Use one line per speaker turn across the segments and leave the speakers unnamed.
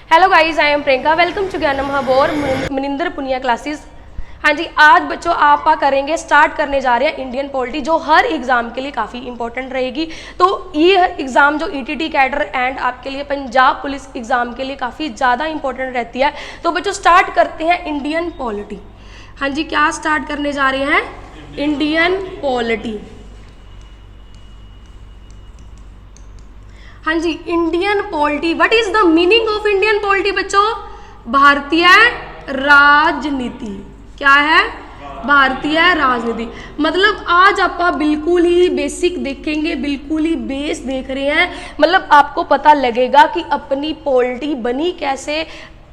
Hello guys, I am Priyanka. Welcome to Gyanam hub और Maninder Punia classes. हाँ जी, आज बच्चों आप करेंगे, स्टार्ट करने जा रहे हैं इंडियन पॉलिटी, जो हर एग्जाम के लिए काफ़ी इंपॉर्टेंट रहेगी। तो ये एग्ज़ाम जो ईटीटी कैडर एंड आपके लिए पंजाब पुलिस एग्ज़ाम के लिए काफ़ी ज़्यादा इंपॉर्टेंट रहती है। तो बच्चों स्टार्ट करते हैं इंडियन पॉलिटी। हाँ जी, क्या स्टार्ट करने जा रहे हैं? Indian polity. हाँ जी, Indian polity. What is the meaning of Indian polity बच्चों? भारतीय राजनीति। क्या है? भारतीय राजनीति। मतलब आज आप बिल्कुल ही बेसिक देखेंगे, बिल्कुल ही बेस देख रहे हैं। मतलब आपको पता लगेगा कि अपनी पॉलिटी बनी कैसे।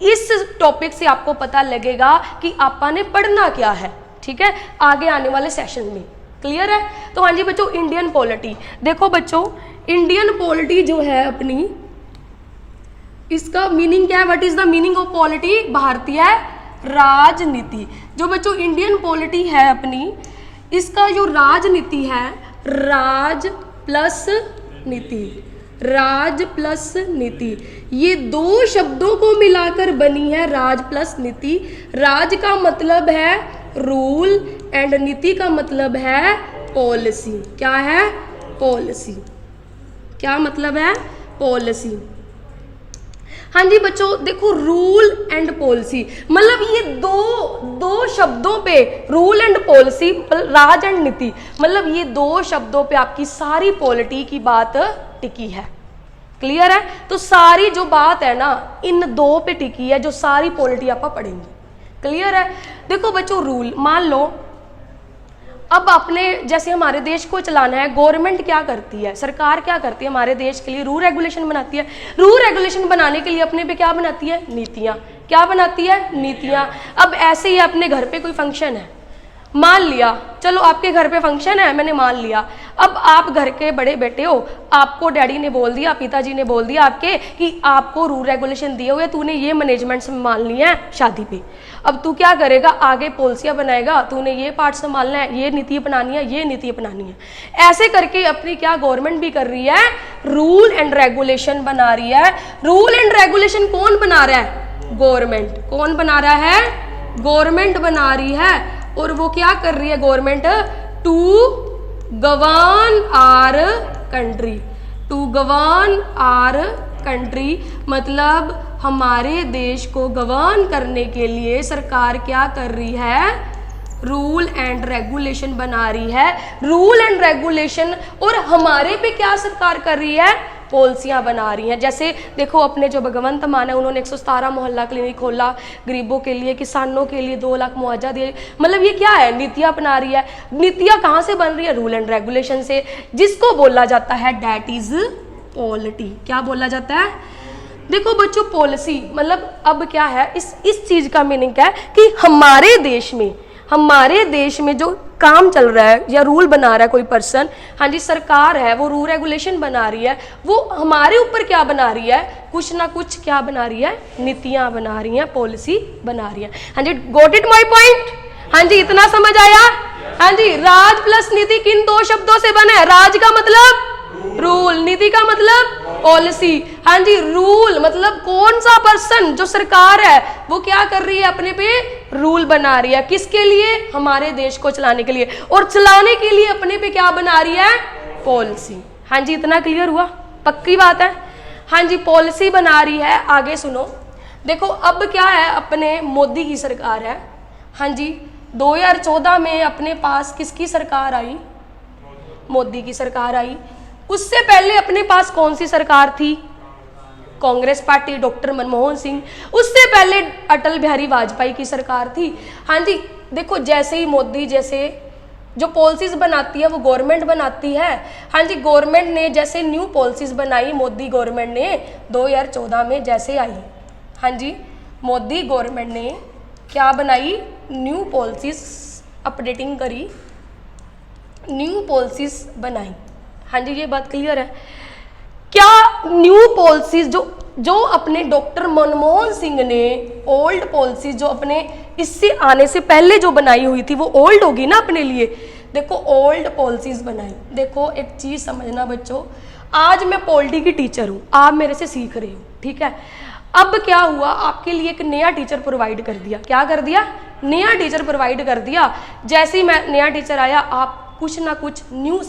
इस टॉपिक से आपको पता लगेगा कि आपने पढ़ना क्या है, ठीक है, आगे आने वाले सेशन में। क्लियर है? तो हाँ जी बच्चों, इंडियन पॉलिटी देखो बच्चों, इंडियन पॉलिटी जो है अपनी, इसका मीनिंग क्या है? What is the meaning of polity? भारतीय राजनीति। जो बच्चों इंडियन पॉलिटी है अपनी, इसका जो राजनीति है, राज प्लस नीति, राज प्लस नीति, ये दो शब्दों को मिलाकर बनी है राज प्लस नीति। राज का मतलब है रूल एंड नीति का मतलब है पॉलिसी। क्या है? पॉलिसी। क्या मतलब है? पॉलिसी। हाँ जी बच्चों देखो, रूल एंड पॉलिसी, मतलब ये दो शब्दों पे, rule and policy, Raj and नीति, मतलब ये दो शब्दों पे आपकी सारी पॉलिटी की बात टिकी है। क्लियर है? तो सारी जो बात है ना, इन दो पे टिकी है, जो सारी पॉलिटी आप पढ़ेंगे। क्लियर है? देखो बच्चों, रूल मान लो अब आपने जैसे हमारे देश को चलाना है, गवर्नमेंट क्या करती है, सरकार क्या करती है हमारे देश के लिए? रूल रेगुलेशन बनाती है। रूल रेगुलेशन बनाने के लिए अपने पे क्या बनाती है? नीतियाँ। क्या बनाती है? नीतियाँ। अब ऐसे ही अपने घर पे कोई फंक्शन है, मान लिया, चलो आपके घर पे फंक्शन है, मैंने मान लिया। अब आप घर के बड़े बेटे हो, आपको डैडी ने बोल दिया, पिताजी ने बोल दिया आपके कि आपको रूल रेगुलेशन दिए हुए, तूने ये मैनेजमेंट संभाल लिया है शादी पे। अब तू क्या करेगा? आगे पॉलिसियाँ बनाएगा, तूने ये पार्ट संभालना है, ये नीति अपनानी है, ये नीति अपनानी है। ऐसे करके अपनी क्या गवर्नमेंट भी कर रही है? रूल एंड रेगुलेशन बना रही है। रूल एंड रेगुलेशन कौन बना रहा है? गवर्नमेंट। कौन बना रहा है? गवर्नमेंट बना रही है। और वो क्या कर रही है government? To govern our country. To govern our country मतलब हमारे देश को गवर्न करने के लिए सरकार क्या कर रही है? रूल एंड रेगुलेशन बना रही है। रूल एंड रेगुलेशन, और हमारे पे क्या सरकार कर रही है? पॉलिसियाँ बना रही हैं। जैसे देखो, अपने जो भगवंत मान है, उन्होंने 117 मोहल्ला क्लिनिक खोला गरीबों के लिए, किसानों के लिए 2 लाख मुआवजा दिए। मतलब ये क्या है? नीतियाँ अपना रही है। नीतियाँ कहाँ से बन रही है? रूल एंड रेगुलेशन से, जिसको बोला जाता है डैट इज पॉलिटी। क्या बोला जाता है? देखो बच्चों, पॉलिसी मतलब अब क्या है, इस चीज का मीनिंग क्या है कि हमारे देश में जो काम चल रहा है या रूल बना रहा है कोई पर्सन, हाँ जी सरकार है, वो रूल रेगुलेशन बना रही है, वो हमारे ऊपर क्या बना रही है? कुछ ना कुछ क्या बना रही है? नीतियां बना रही हैं, पॉलिसी बना रही है। हाँ जी, गॉट इट माय पॉइंट? हाँ जी, इतना समझ आया? हाँ जी, राज प्लस नीति किन दो शब्दों से बना है? राज का मतलब रूल, नीति का मतलब पॉलिसी। हाँ जी, रूल मतलब कौन सा पर्सन, जो सरकार है, वो क्या कर रही है? अपने पे रूल बना रही है। किसके लिए? हमारे देश को चलाने के लिए। और चलाने के लिए अपने पे क्या बना रही है? पॉलिसी। हाँ जी, इतना क्लियर हुआ? पक्की बात है? हाँ जी, पॉलिसी बना रही है। आगे सुनो, देखो अब क्या है, अपने मोदी की सरकार है। हाँ जी, 2014 में अपने पास किसकी सरकार आई? मोदी की सरकार आई। उससे पहले अपने पास कौन सी सरकार थी? Congress party, doctor Manmohan Singh. उससे पहले अटल बिहारी वाजपेयी की सरकार थी। हाँ जी, देखो जैसे ही मोदी जैसे जो पॉलिसीज बनाती है वो गवर्नमेंट बनाती है। हाँ जी, गवर्नमेंट ने जैसे न्यू पॉलिसीज बनाई, मोदी गवर्नमेंट ने 2014 में जैसे आई, हाँ जी मोदी गवर्नमेंट ने क्या बनाई? न्यू पॉलिसीज अपडेटिंग करी, न्यू पॉलिसीज बनाई। हाँ जी, ये बात क्लियर है? क्या न्यू पॉलिसीज जो अपने डॉक्टर मनमोहन सिंह ने ओल्ड पॉलिसीज जो अपने इससे आने से पहले जो बनाई हुई थी वो ओल्ड होगी ना अपने लिए। देखो ओल्ड पॉलिसीज बनाई। देखो एक चीज समझना बच्चों, आज मैं पॉलिटी की टीचर हूँ, आप मेरे से सीख रहे हो, ठीक है। अब क्या हुआ, आपके लिए एक नया टीचर प्रोवाइड कर दिया। क्या कर दिया? नया टीचर प्रोवाइड कर दिया। जैसे ही मैं नया टीचर आया, आप कुछ ना कुछ न्यू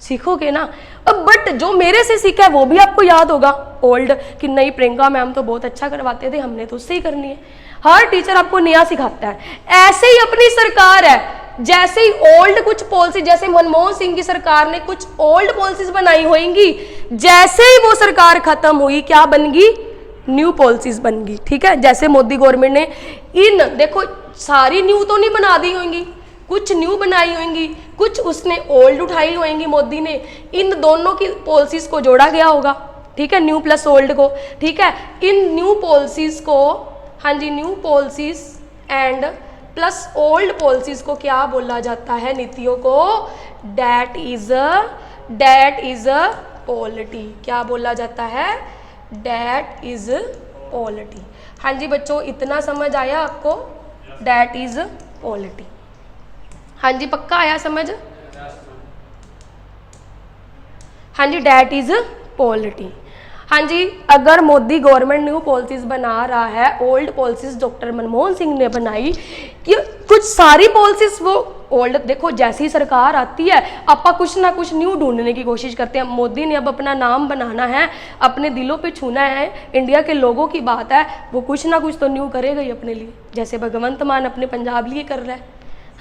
सीखोगे ना। अब बट जो मेरे से सीखा है वो भी आपको याद होगा ओल्ड, कि नहीं प्रियंका मैम तो बहुत अच्छा करवाते थे, हमने तो उससे ही करनी है। हर टीचर आपको नया सिखाता है। ऐसे ही अपनी सरकार है, जैसे ही ओल्ड कुछ पॉलिसी, जैसे मनमोहन सिंह की सरकार ने कुछ ओल्ड पॉलिसीज बनाई होंगी, जैसे ही वो सरकार खत्म हुई क्या बन गई? न्यू पॉलिसीज बन गई। ठीक है, जैसे मोदी गवर्नमेंट ने इन देखो सारी न्यू तो नहीं बना दी होंगी, कुछ न्यू बनाई होंगी, कुछ उसने ओल्ड उठाई होंगी मोदी ने, इन दोनों की पॉलिसीज को जोड़ा गया होगा। ठीक है, न्यू प्लस ओल्ड को। ठीक है, इन न्यू पॉलिसीज को, हाँ जी, new policies and plus old policies को क्या बोला जाता है? नीतियों को डेट इज अ पॉलिटी। क्या बोला जाता है? That is polity. हाँ जी बच्चों, इतना समझ आया आपको? That is polity. हाँ जी, पक्का आया समझ? हाँ जी, डेट इज पॉलिटी। हाँ जी, अगर मोदी गवर्नमेंट न्यू पॉलिसीज बना रहा है, old policies doctor Manmohan Singh ने बनाई, कि कुछ सारी पॉलिसीज वो ओल्ड, देखो जैसी सरकार आती है आपा कुछ ना कुछ न्यू ढूंढने की कोशिश करते हैं। मोदी ने अब अपना नाम बनाना है, अपने दिलों पे छूना है, इंडिया के लोगों की बात है, वो कुछ ना कुछ तो न्यू करेगा ही अपने लिए, जैसे भगवंत मान अपने पंजाब लिए कर रहा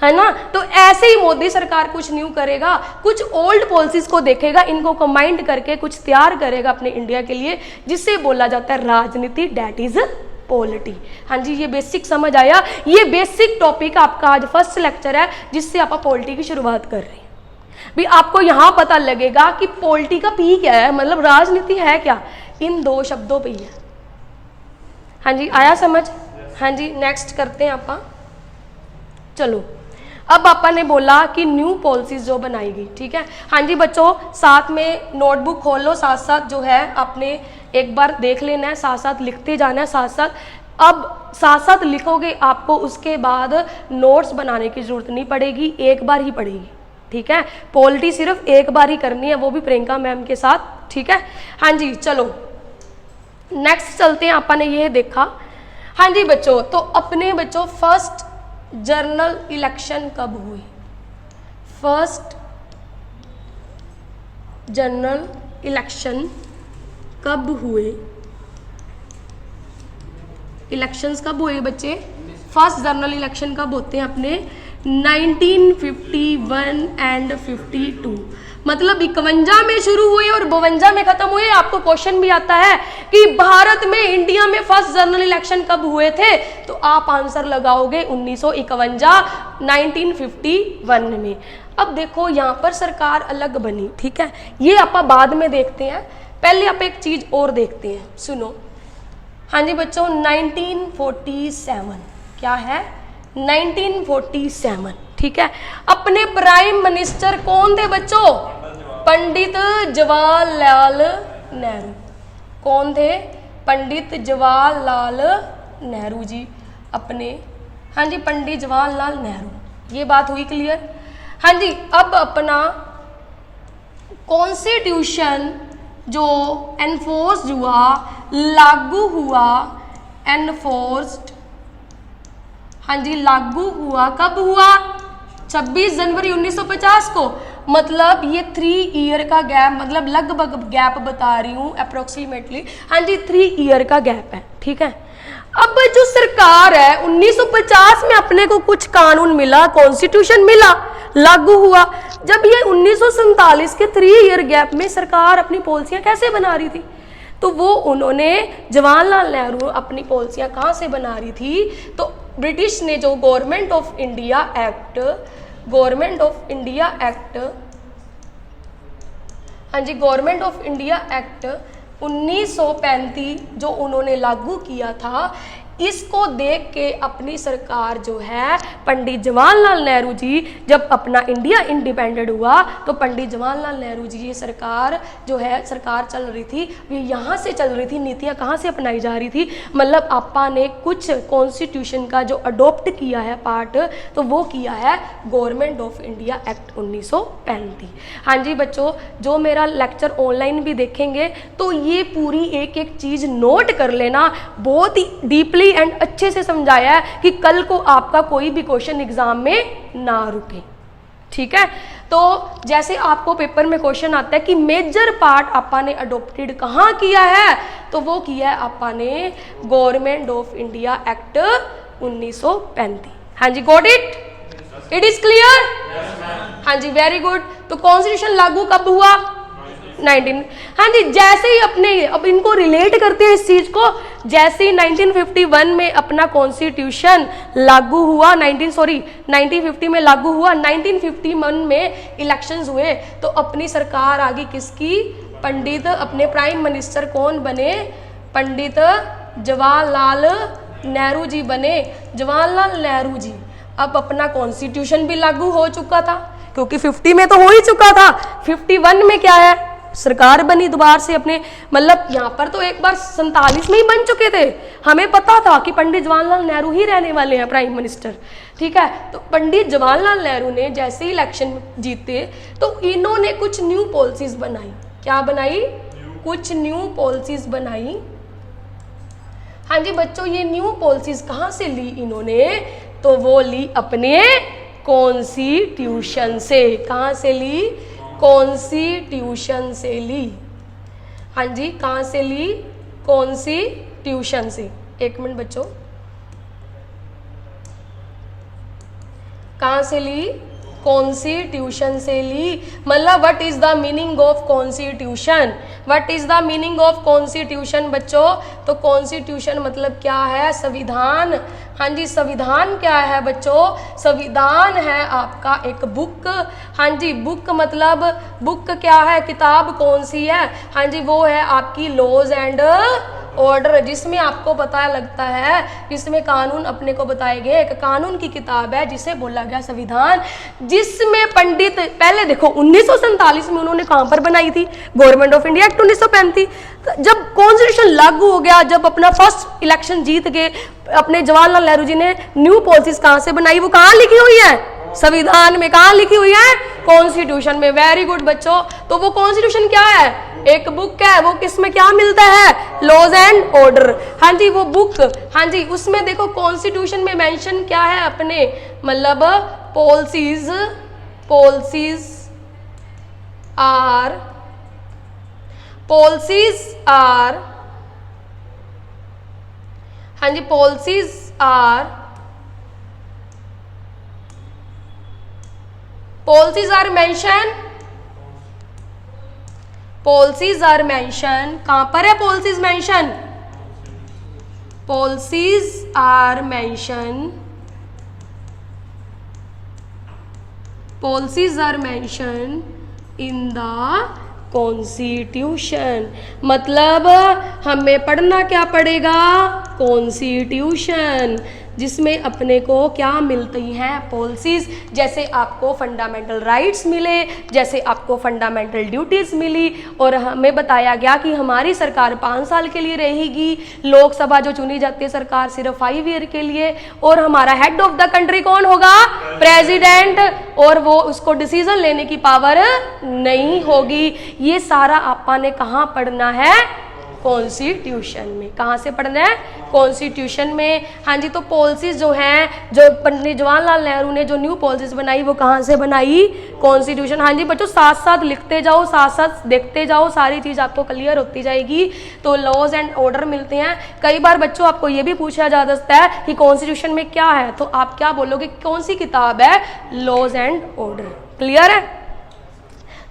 है ना। तो ऐसे ही मोदी सरकार कुछ न्यू करेगा, कुछ ओल्ड पॉलिसीज को देखेगा, इनको कंबाइंड करके कुछ तैयार करेगा अपने इंडिया के लिए, जिससे बोला जाता है राजनीति, डेट इज पॉलिटी। हाँ जी, ये बेसिक समझ आया? ये बेसिक टॉपिक आपका आज फर्स्ट लेक्चर है, जिससे आप पॉलिटी की शुरुआत कर रहे हैं। भी आपको यहाँ पता लगेगा कि पॉलिटी का पी क्या है, मतलब राजनीति है क्या, इन दो शब्दों पे ही है। हाँ जी, आया समझ? हाँ जी, नेक्स्ट करते हैं आपा। चलो, अब आपा ने बोला कि न्यू पॉलिसीज जो बनाएगी। ठीक है, हाँ जी बच्चों, साथ में नोटबुक खोल लो, साथ साथ जो है आपने एक बार देख लेना है, साथ साथ लिखते जाना है, साथ साथ। अब साथ साथ लिखोगे, आपको उसके बाद नोट्स बनाने की जरूरत नहीं पड़ेगी, एक बार ही पड़ेगी। ठीक है, पॉलिटी सिर्फ एक बार ही करनी है, वो भी प्रियंका मैम के साथ। ठीक है, हाँ जी, चलो नेक्स्ट चलते हैं। आपा ने ये देखा, हाँ जी बच्चों, तो अपने बच्चों फर्स्ट जनरल इलेक्शन कब हुई? फर्स्ट जनरल इलेक्शन कब हुए? इलेक्शंस कब हुए बच्चे? फर्स्ट जनरल इलेक्शन कब होते हैं अपने? 1951 एंड 52, मतलब 51 में शुरू हुए और 52 में खत्म हुए। आपको क्वेश्चन भी आता है कि भारत में, इंडिया में फर्स्ट जनरल इलेक्शन कब हुए थे, तो आप आंसर लगाओगे 1951, 1951 में। अब देखो यहाँ पर सरकार अलग बनी। ठीक है, ये आप बाद में देखते हैं, पहले आप एक चीज और देखते हैं, सुनो। हाँ जी बच्चों, 1947 क्या है? 1947। ठीक है, अपने प्राइम मिनिस्टर कौन थे बच्चों? पंडित जवाहरलाल नेहरू। कौन थे? पंडित जवाहरलाल नेहरू जी अपने। हाँ जी, पंडित जवाहरलाल नेहरू। ये बात हुई क्लियर? हाँ जी, अब अपना कॉन्स्टिट्यूशन जो एनफोर्स हुआ, लागू हुआ, एनफोर्स्ड, हाँ जी लागू हुआ, कब हुआ? 26 जनवरी 1950 को। मतलब ये 3 ईयर का गैप, मतलब लगभग गैप बता रही हूँ अप्रोक्सीमेटली। हाँ जी, 3 ईयर का गैप है। ठीक है, अब जो सरकार है 1950 में अपने को कुछ कानून मिला, कॉन्स्टिट्यूशन मिला, लागू हुआ। जब ये 1947 के 3 ईयर गैप में सरकार अपनी पॉलिसियां कैसे बना रही थी? तो वो उन्होंने, जवाहरलाल नेहरू अपनी पॉलिसियां कहाँ से बना रही थी? तो ब्रिटिश ने जो government of India act, government of India act, हाँ जी, गवर्नमेंट ऑफ इंडिया एक्ट 1935 जो उन्होंने लागू किया था, इसको देख के अपनी सरकार जो है, पंडित जवाहरलाल नेहरू जी, जब अपना इंडिया इंडिपेंडेंट हुआ तो पंडित जवाहरलाल नेहरू जी ये सरकार जो है, सरकार चल रही थी, ये यहाँ से चल रही थी, नीतियाँ कहाँ से अपनाई जा रही थी, मतलब आपा ने कुछ कॉन्स्टिट्यूशन का जो अडोप्ट किया है पार्ट, तो वो किया है गवर्नमेंट ऑफ इंडिया एक्ट 1935। हाँ जी बच्चों, जो मेरा लेक्चर ऑनलाइन भी देखेंगे तो ये पूरी एक एक चीज़ नोट कर लेना, बहुत ही डीपली एंड अच्छे से समझाया है कि कल को आपका कोई भी क्वेश्चन एग्जाम में ना रुके। ठीक है, तो जैसे आपको पेपर में क्वेश्चन आता है कि मेजर पार्ट आपा ने अडोप्टेड कहाँ किया है, तो वो किया है आपा ने गवर्नमेंट ऑफ इंडिया एक्ट 1935। हाँ जी, got it? It is clear? हाँ जी, वेरी गुड। तो कॉन्स्टिट्यूशन लागू कब हुआ? 19। हाँ जी, जैसे ही अपने, अब इनको रिलेट करते हैं इस चीज को, जैसे ही 1951 में अपना कॉन्स्टिट्यूशन लागू हुआ, 1950 में लागू हुआ, 1951 में इलेक्शंस हुए, तो अपनी सरकार आ गई किसकी? पंडित, अपने प्राइम मिनिस्टर कौन बने? पंडित जवाहरलाल नेहरू जी बने, जवाहरलाल नेहरू जी। अब अपना कॉन्स्टिट्यूशन भी लागू हो चुका था, क्योंकि 50 में तो हो ही चुका था, 51 में क्या है, सरकार बनी दोबारा से अपने, मतलब यहाँ पर तो एक बार 47 में ही बन चुके थे, हमें पता था कि पंडित जवाहरलाल नेहरू ही रहने वाले हैं प्राइम मिनिस्टर। ठीक है, तो पंडित जवाहरलाल नेहरू ने जैसे ही इलेक्शन जीते तो इन्होंने कुछ न्यू पॉलिसीज बनाई। क्या बनाई? कुछ न्यू पॉलिसीज बनाई। हाँ जी बच्चों, ये न्यू पॉलिसीज कहाँ से ली इन्होंने? तो वो ली अपने कॉन्स्टिट्यूशन से। कहाँ से ली? कॉन्स्टिट्यूशन से ली। हाँ जी, कहाँ से ली? कॉन्स्टिट्यूशन से। एक मिनट बच्चों, कहाँ से ली? कॉन्स्टिट्यूशन से ली। मतलब what is the meaning of constitution? What is the meaning of constitution बच्चों? तो कॉन्स्टिट्यूशन मतलब क्या है? संविधान। हाँ जी, संविधान क्या है बच्चों? संविधान है आपका एक बुक। हाँ जी, बुक मतलब, बुक क्या है? किताब कौन सी है? हाँ जी, वो है आपकी लॉज एंड ऑर्डर, जिसमें आपको पता लगता है, जिसमें कानून अपने को बताए गए। एक कानून की किताब है जिसे बोला गया संविधान, जिसमें पंडित, पहले देखो 1947 में उन्होंने कहां पर बनाई थी? Government of India act 1935। जब कॉन्स्टिट्यूशन लागू हो गया, जब अपना फर्स्ट इलेक्शन जीत गए, अपने जवाहरलाल नेहरू जी ने न्यू पॉलिसीज कहां से बनाई? वो कहां लिखी हुई है? संविधान में। कहां लिखी हुई है? कॉन्स्टिट्यूशन में। वेरी गुड बच्चों। तो वो कॉन्स्टिट्यूशन क्या है? एक बुक है। वो किसमें क्या मिलता है? Laws and order. हाँ जी, वो बुक, हाँ जी, उसमें देखो कॉन्स्टिट्यूशन में मेंशन क्या है अपने, मतलब पॉलिसीज, पॉलिसीज आर हाँ जी, पॉलिसीज आर मेंशन। कहां पर है policies mention? Policies are mention in the constitution. मतलब हमें पढ़ना क्या पड़ेगा? कॉन्स्टिट्यूशन, जिसमें अपने को क्या मिलती हैं? पॉलिसीज। जैसे आपको फंडामेंटल राइट्स मिले, जैसे आपको फंडामेंटल ड्यूटीज मिली, और हमें बताया गया कि हमारी सरकार 5 साल के लिए रहेगी, लोकसभा जो चुनी जाती है सरकार सिर्फ 5 ईयर के लिए, और हमारा हेड ऑफ द कंट्री कौन होगा? प्रेसिडेंट, और वो उसको डिसीजन लेने की पावर नहीं होगी। ये सारा आपा ने कहाँ पढ़ना है? कॉन्स्टिट्यूशन में। कहाँ से पढ़ना है? कॉन्स्टिट्यूशन में। हाँ जी, तो पॉलिसीज जो हैं, जो पंडित जवाहरलाल नेहरू ने जो न्यू पॉलिसीज बनाई, वो कहाँ से बनाई? कॉन्स्टिट्यूशन। हाँ जी बच्चों, साथ साथ लिखते जाओ, साथ साथ देखते जाओ, सारी चीज़ आपको क्लियर होती जाएगी। तो लॉज एंड ऑर्डर मिलते हैं। कई बार बच्चों आपको ये भी पूछा जा सकता है कि कॉन्स्टिट्यूशन में क्या है, तो आप क्या बोलोगे? कौन सी किताब है? Laws and order. क्लियर है?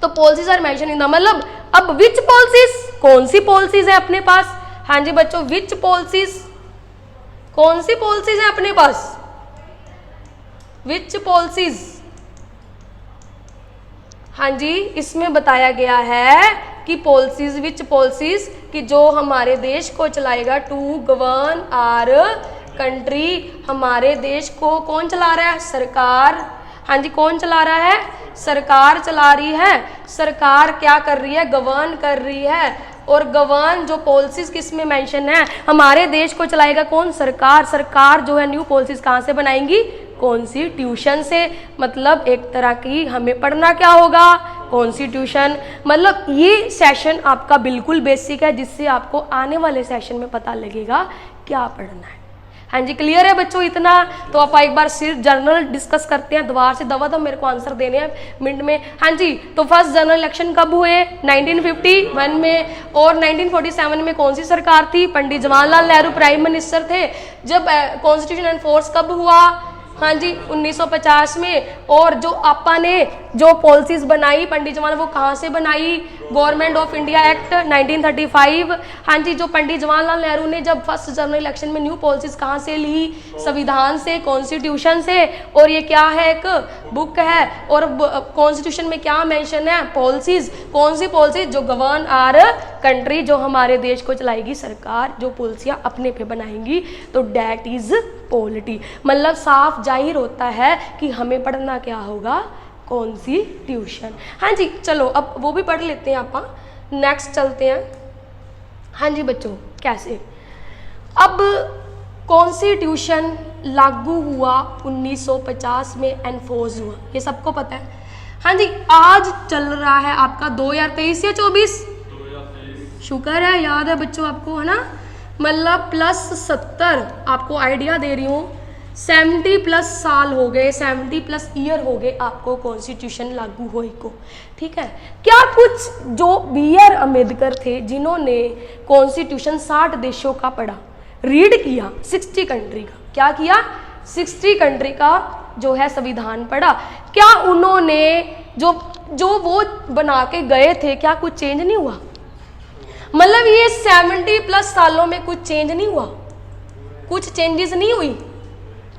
तो policies are mention in the, मतलब अब विच पॉलिसीज, कौन सी पॉलिसीज है अपने पास? हाँ जी बच्चों, विच पॉलिसीज, कौन सी पॉलिसीज है अपने पास? विच पॉलिसीज। हाँ जी, इसमें बताया गया है कि पॉलिसीज, विच पॉलिसीज, कि जो हमारे देश को चलाएगा, टू गवर्न आर कंट्री, हमारे देश को कौन चला रहा है? सरकार। हाँ जी, कौन चला रहा है? सरकार चला रही है। सरकार क्या कर रही है? गवर्न कर रही है। और गवर्न जो पॉलिसीज किस में मेंशन है? हमारे देश को चलाएगा कौन? सरकार। सरकार जो है न्यू पॉलिसीज कहाँ से बनाएंगी? कॉन्स्टिट्यूशन से। मतलब एक तरह की हमें पढ़ना क्या होगा? कॉन्स्टिट्यूशन। मतलब ये सेशन आपका बिल्कुल बेसिक है, जिससे आपको आने वाले सेशन में पता लगेगा क्या पढ़ना है। हाँ जी, क्लियर है बच्चों इतना? तो आप एक बार सिर्फ जनरल डिस्कस करते हैं, दोबारा से दवा मेरे को आंसर देने हैं मिनट में। हाँ जी, तो फर्स्ट जनरल इलेक्शन कब हुए? 1951 में। और 1947 में कौन सी सरकार थी? पंडित जवाहरलाल नेहरू प्राइम मिनिस्टर थे। जब कॉन्स्टिट्यूशन एनफोर्स कब हुआ? हाँ जी, 1950 में। और जो आपा ने जो पॉलिसीज बनाई पंडित जवाहरलाल, वो कहाँ से बनाई? Government of India act 1935। हाँ जी, जो पंडित जवाहरलाल नेहरू ने जब फर्स्ट जनरल इलेक्शन में न्यू पॉलिसीज कहाँ से ली? संविधान से, कॉन्स्टिट्यूशन से। और ये क्या है? एक बुक है। और कॉन्स्टिट्यूशन में क्या मेंशन है? पॉलिसीज। कौन सी पॉलिसीज? जो गवर्न आर कंट्री, जो हमारे देश को चलाएगी सरकार, जो पॉलिसियाँ अपने पे बनाएंगी, तो डैट इज पॉलिटी। मतलब साफ जाहिर होता है कि हमें पढ़ना क्या होगा? कॉन्स्टिट्यूशन। हाँ जी, चलो अब वो भी पढ़ लेते हैं आप। नेक्स्ट चलते हैं। हाँ जी बच्चों, कैसे अब कॉन्स्टिट्यूशन लागू हुआ 1950 में, एनफोर्स हुआ, ये सबको पता है। हाँ जी, आज चल रहा है आपका 2023 या 24? शुक्र है, याद है बच्चों आपको, है ना? मतलब +70 आपको आइडिया दे रही हूँ, 70+ साल हो गए, 70+ ईयर हो गए आपको कॉन्स्टिट्यूशन लागू हुए को। ठीक है, क्या कुछ जो BR अम्बेडकर थे जिन्होंने कॉन्स्टिट्यूशन 60 देशों का पढ़ा, रीड किया, 60 कंट्री का, क्या किया? 60 कंट्री का जो है संविधान पढ़ा, क्या उन्होंने जो वो बना के गए थे, क्या कुछ चेंज नहीं हुआ? मतलब ये 70+ सालों में कुछ चेंज नहीं हुआ? कुछ चेंजेस नहीं हुई?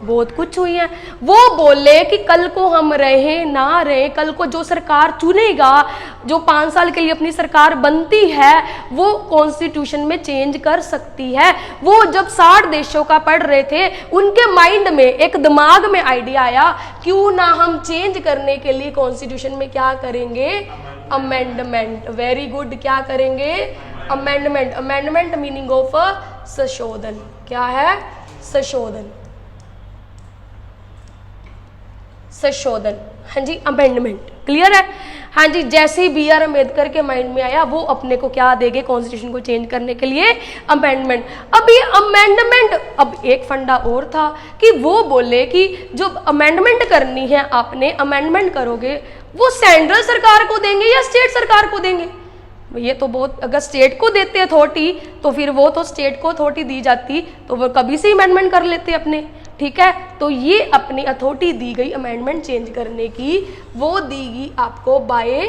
बहुत कुछ हुई है। वो बोले कि कल को हम रहे ना रहे, कल को जो सरकार चुनेगा, जो 5 साल के लिए अपनी सरकार बनती है, वो कॉन्स्टिट्यूशन में चेंज कर सकती है। वो जब 60 देशों का पढ़ रहे थे, उनके माइंड में, एक दिमाग में आइडिया आया, क्यों ना हम चेंज करने के लिए कॉन्स्टिट्यूशन में क्या करेंगे? अमेंडमेंट। वेरी गुड, क्या करेंगे? अमेंडमेंट। अमेंडमेंट मीनिंग ऑफ संशोधन। क्या है? संशोधन। संशोधन। हाँ जी, अमेंडमेंट। क्लियर है? हाँ जी, जैसे ही BR अम्बेडकर के माइंड में आया, वो अपने को क्या देंगे कॉन्स्टिट्यूशन को चेंज करने के लिए? अमेंडमेंट। अब ये अमेंडमेंट, अब एक फंडा और था कि वो बोले कि जो अमेंडमेंट करनी है, आपने अमेंडमेंट करोगे, वो सेंट्रल सरकार को देंगे या स्टेट सरकार को देंगे? ये तो बहुत, अगर स्टेट को देते अथॉरिटी, तो फिर वो तो स्टेट को अथॉरिटी दी जाती, तो वो कभी से अमेंडमेंट कर लेते अपने। ठीक है, तो ये अपनी अथॉरिटी दी गई अमेंडमेंट चेंज करने की, वो दीगी आपको बाय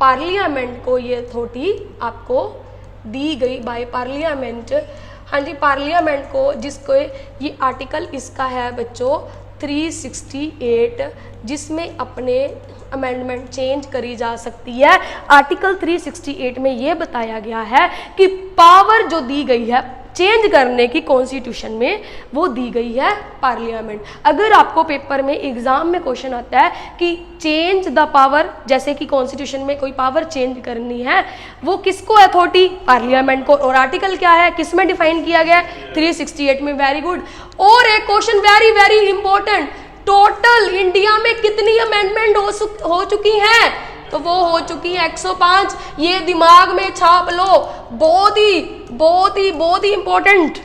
पार्लियामेंट को, ये अथॉरिटी आपको दी गई बाय पार्लियामेंट। हाँ जी, पार्लियामेंट को, जिसको ये आर्टिकल इसका है बच्चों 368, जिसमें अपने अमेंडमेंट चेंज करी जा सकती है। आर्टिकल 368 में ये बताया गया है कि पावर जो दी गई है चेंज करने की कॉन्स्टिट्यूशन में, वो दी गई है पार्लियामेंट। अगर आपको पेपर में एग्जाम में क्वेश्चन आता है कि चेंज द पावर, जैसे कि कॉन्स्टिट्यूशन में कोई पावर चेंज करनी है, वो किसको अथॉरिटी? पार्लियामेंट को। और आर्टिकल क्या है, किस में डिफाइन किया गया है? 368 में। Very good. और एक question very very important, total India में कितनी अमेंडमेंट हो चुकी हैं? तो वो हो चुकी है 105। ये दिमाग में छाप लो, बहुत ही इंपॉर्टेंट।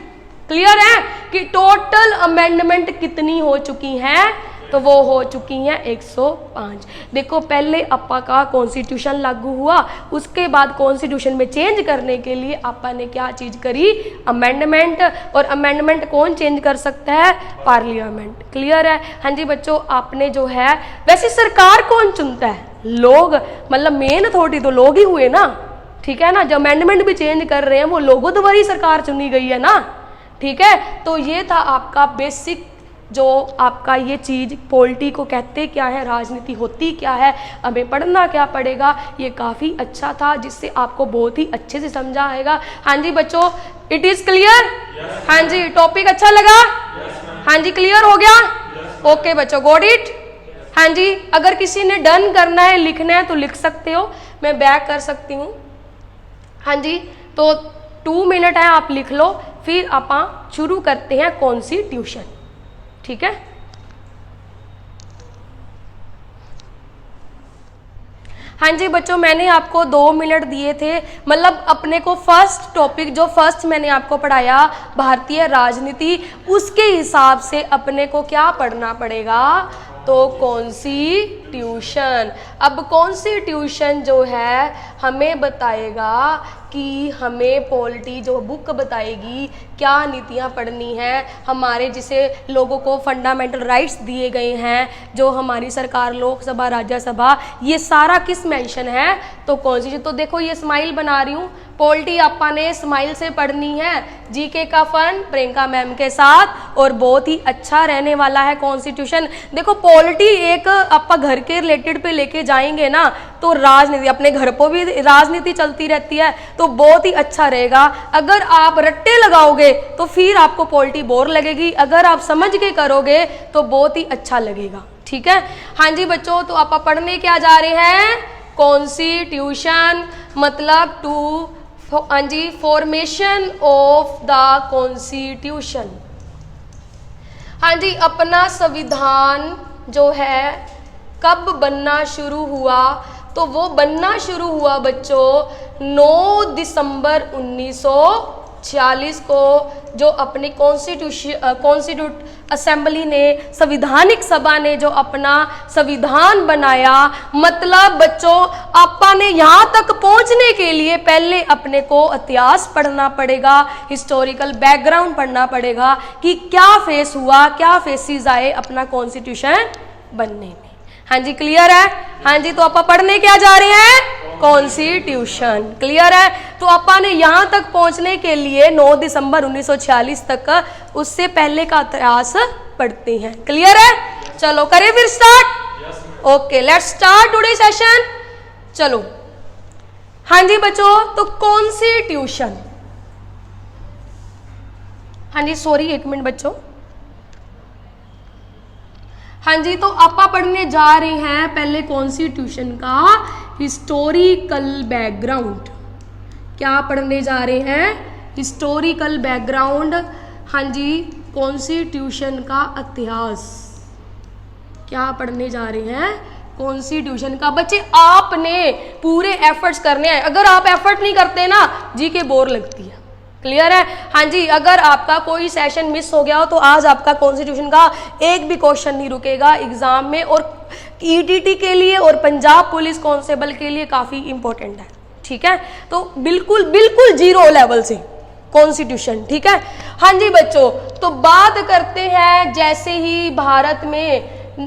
क्लियर है कि टोटल अमेंडमेंट कितनी हो चुकी हैं? तो वो हो चुकी हैं 105। देखो, पहले आपा का कॉन्स्टिट्यूशन लागू हुआ, उसके बाद कॉन्स्टिट्यूशन में चेंज करने के लिए आपा ने क्या चीज करी? अमेंडमेंट। और अमेंडमेंट कौन चेंज कर सकता है? पार्लियामेंट। क्लियर है? हाँ जी बच्चों, आपने जो है, वैसे सरकार कौन चुनता है? लोग। मतलब मेन अथॉरिटी तो लोग ही हुए ना। ठीक है ना, जो अमेंडमेंट भी चेंज कर रहे हैं, वो लोगों द्वारा ही सरकार चुनी गई है ना। ठीक है, तो ये था आपका बेसिक, जो आपका ये चीज़, पॉलिटी को कहते क्या है, राजनीति होती क्या है, हमें पढ़ना क्या पड़ेगा, ये काफ़ी अच्छा था, जिससे आपको बहुत ही अच्छे से समझा आएगा। हाँ जी बच्चों, इट इज़ क्लियर? हाँ जी, टॉपिक अच्छा लगा? हाँ जी, क्लियर हो गया? ओके बच्चों, गॉट इट? हाँ जी, अगर किसी ने डन करना है, लिखना है तो लिख सकते हो, मैं बैक कर सकती हूँ। हाँ जी, तो 2 मिनट है, आप लिख लो, फिर आप शुरू करते हैं कॉन्स्टिट्यूशन। ठीक है, हाँ जी बच्चों, मैंने आपको 2 मिनट दिए थे, मतलब अपने को फर्स्ट टॉपिक जो फर्स्ट मैंने आपको पढ़ाया भारतीय राजनीति, उसके हिसाब से अपने को क्या पढ़ना पड़ेगा, तो कॉन्स्टिट्यूशन। अब कॉन्स्टिट्यूशन जो है हमें बताएगा कि हमें पॉलिटी जो बुक बताएगी क्या नीतियाँ पढ़नी है, हमारे जिसे लोगों को फंडामेंटल राइट्स दिए गए हैं, जो हमारी सरकार, लोकसभा, राज्यसभा, ये सारा किस मेंशन है, तो कॉन्स्टिट्यूशन। तो देखो ये स्माइल बना रही हूँ, पॉलिटी आपा ने स्माइल से पढ़नी है, जीके का फन प्रियंका मैम के साथ, और बहुत ही अच्छा रहने वाला है कॉन्स्टिट्यूशन। देखो पॉलिटी एक आपा घर के रिलेटेड पे लेके जाएंगे ना, तो राजनीति, अपने घर पर भी राजनीति चलती रहती है, तो बहुत ही अच्छा रहेगा। अगर आप रट्टे लगाओगे तो फिर आपको पॉलिटी बोर लगेगी, अगर आप समझ के करोगे तो बहुत ही अच्छा लगेगा। ठीक है, हाँ जी बच्चों, तो आप पढ़ने क्या जा रहे हैं, कॉन्स्टिट्यूशन, मतलब हाँ जी, फॉर्मेशन ऑफ द कॉन्स्टिट्यूशन। हाँ जी, अपना संविधान जो है कब बनना शुरू हुआ, तो वो बनना शुरू हुआ बच्चों 9 दिसंबर 1946 को, जो अपनी कॉन्स्टिट्यूट असेंबली ने, संविधानिक सभा ने जो अपना संविधान बनाया। मतलब बच्चों आपा ने यहाँ तक पहुँचने के लिए पहले अपने को इतिहास पढ़ना पड़ेगा, हिस्टोरिकल बैकग्राउंड पढ़ना पड़ेगा कि क्या फेस हुआ, क्या फेसिस आए अपना कॉन्स्टिट्यूशन बनने में। हाँ जी, क्लियर है? हाँ जी, तो आपा पढ़ने क्या जा रहे हैं, कॉन्स्टिट्यूशन। क्लियर है? तो आपा ने यहाँ तक पहुँचने के लिए 9 दिसंबर 1946 तक, उससे पहले का इतिहास पढ़ते हैं। क्लियर है? चलो करें फिर start. Okay, let's start today session. चलो हाँ जी बच्चों, तो कॉन्स्टिट्यूशन, हाँ जी सॉरी 1 मिनट बच्चों। हाँ जी, तो आपा पढ़ने जा रहे हैं पहले कॉन्स्टिट्यूशन का हिस्टोरिकल बैकग्राउंड। क्या पढ़ने जा रहे हैं, हिस्टोरिकल बैकग्राउंड। हाँ जी, कॉन्स्टिट्यूशन का इतिहास। क्या पढ़ने जा रहे हैं, कॉन्स्टिट्यूशन का। बच्चे आपने पूरे एफर्ट्स करने हैं, अगर आप एफर्ट नहीं करते ना जी के बोर लगती है। क्लियर है? हाँ जी, अगर आपका कोई सेशन मिस हो गया हो तो आज आपका कॉन्स्टिट्यूशन का एक भी क्वेश्चन नहीं रुकेगा एग्जाम में, और ईटीटी के लिए और पंजाब पुलिस कांस्टेबल के लिए काफ़ी इंपॉर्टेंट है। ठीक है, तो बिल्कुल बिल्कुल 0 लेवल से कॉन्स्टिट्यूशन। ठीक है, हाँ जी बच्चों, तो बात करते हैं, जैसे ही भारत में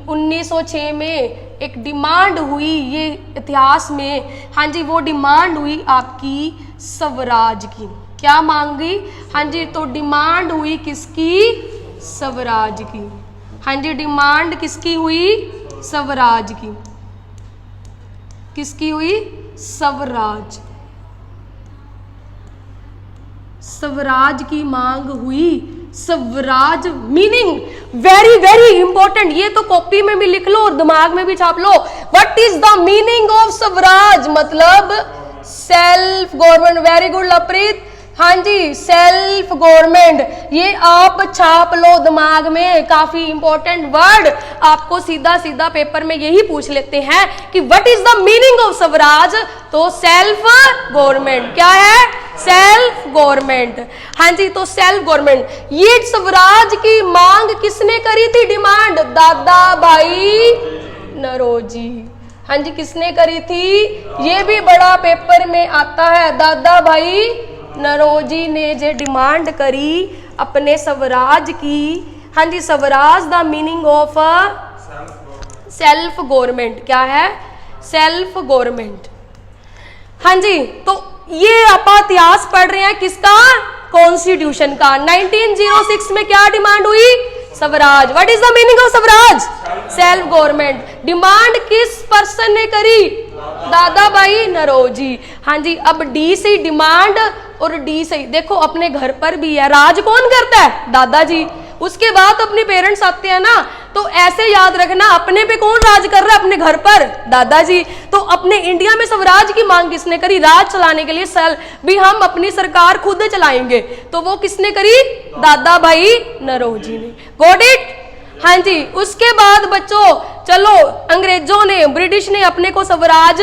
1906 में एक डिमांड हुई, ये इतिहास में, हाँ जी वो डिमांड हुई आपकी स्वराज की। क्या मांगी? हाँ जी, तो डिमांड हुई किसकी, स्वराज की। हाँ जी, डिमांड किसकी हुई, स्वराज की। किसकी हुई, स्वराज, स्वराज की मांग हुई। Swaraj meaning very very important, ये तो कॉपी में भी लिख लो और दिमाग में भी छाप लो। What is the meaning of swaraj, मतलब self government. Very good Lovepreet, हाँ जी सेल्फ गवर्नमेंट, ये आप छाप लो दिमाग में, काफी इंपॉर्टेंट वर्ड। आपको सीधा सीधा पेपर में यही पूछ लेते हैं कि what is the meaning of Swaraj, तो सेल्फ गवर्नमेंट। क्या है, सेल्फ गवर्नमेंट। हाँ जी, तो सेल्फ गवर्नमेंट, ये स्वराज की मांग किसने करी थी, डिमांड, दादा भाई नौरोजी। हाँ जी, किसने करी थी, ये भी बड़ा पेपर में आता है, दादा भाई नौरोजी ने जो डिमांड करी अपने स्वराज की। हाँ जी, swaraj the meaning of self government. क्या है, सेल्फ गवर्नमेंट। हाँ जी, तो ये आप इतिहास पढ़ रहे हैं किसका, कॉन्स्टिट्यूशन का। 1906 में क्या डिमांड हुई, Swaraj. What is the meaning of Swaraj, self government. Demand किस पर्सन ने करी, दादा भाई नौरोजी। हाँ जी, अब डी से डिमांड और डी से, देखो अपने घर पर भी है, राज कौन करता है, दादाजी। उसके बाद अपने पेरेंट्स आते हैं ना, तो ऐसे याद रखना अपने पे कौन राज कर रहा है, अपने घर पर दादाजी। तो अपने इंडिया में स्वराज की मांग किसने करी, राज चलाने के लिए भी हम अपनी सरकार खुद चलाएंगे, तो वो किसने करी, दादा भाई नौरोजी ने। Got it? हाँ जी। उसके बाद बच्चों चलो अंग्रेजों ने, ब्रिटिश ने अपने को स्वराज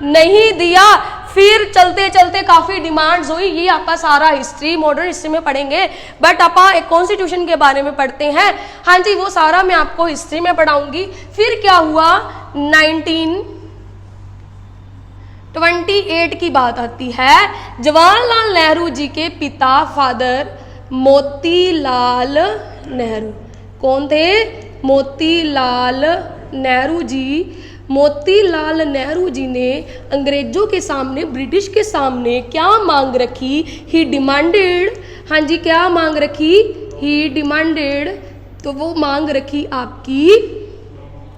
नहीं दिया, फिर चलते चलते काफी डिमांड्स हुई। ये आपका सारा हिस्ट्री, मॉडर्न हिस्ट्री में पढ़ेंगे, बट आप एक कॉन्स्टिट्यूशन के बारे में पढ़ते हैं। हाँ जी, वो सारा मैं आपको हिस्ट्री में पढ़ाऊंगी। फिर क्या हुआ, 1928 की बात आती है। जवाहरलाल नेहरू जी के पिता फादर मोतीलाल नेहरू, कौन थे, मोतीलाल नेहरू जी। मोतीलाल नेहरू जी ने अंग्रेजों के सामने, ब्रिटिश के सामने क्या मांग रखी, ही डिमांडेड, हाँ जी क्या मांग रखी, ही डिमांडेड, तो वो मांग रखी आपकी,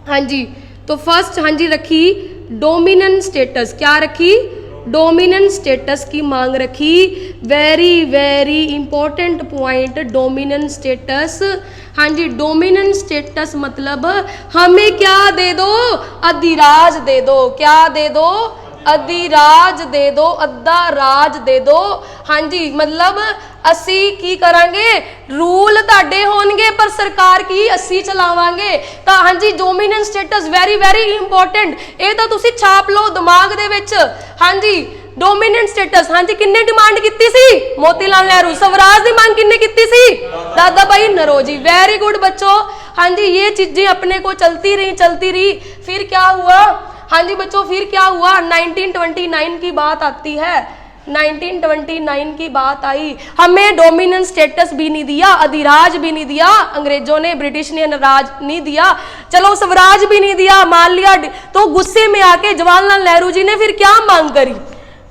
हाँ जी, तो फर्स्ट हाँ जी रखी डोमिनेंट स्टेटस, क्या रखी, डोमिनेंट स्टेटस की मांग रखी। Very very important point, dominant status. हाँ जी, डोमिनेंट स्टेटस मतलब हमें क्या दे दो, अधिराज दे दो, क्या दे दो, अधिराज दे दो, अद्धा राज दे दो। हाँ जी, मतलब असी की करांगे, रूल ताडे होंगे पर सरकार की असी चलावांगे। तो हाँ जी, dominant status very very important, ये तो तुसी छाप लो दिमाग दे विच। हाँ जी, डोमिनेंट स्टेटस, हाँ जी किन्ने डिमांड की सी, मोतीलाल नेहरू। स्वराज की मांग किन्ने की सी, दादा भाई नौरोजी। वेरी गुड बच्चों। हाँ जी, ये चीजें अपने को चलती रही। फिर क्या हुआ, हाँ जी बच्चों, फिर क्या हुआ, 1929 की बात आती है। 1929 की बात आई, हमें डोमिनेंट स्टेटस भी नहीं दिया, अधिराज भी नहीं दिया अंग्रेजों ने, ब्रिटिश ने राज नहीं दिया, चलो स्वराज भी नहीं दिया, मान लिया। तो गुस्से में आके जवाहरलाल नेहरू जी ने फिर क्या मांग करी,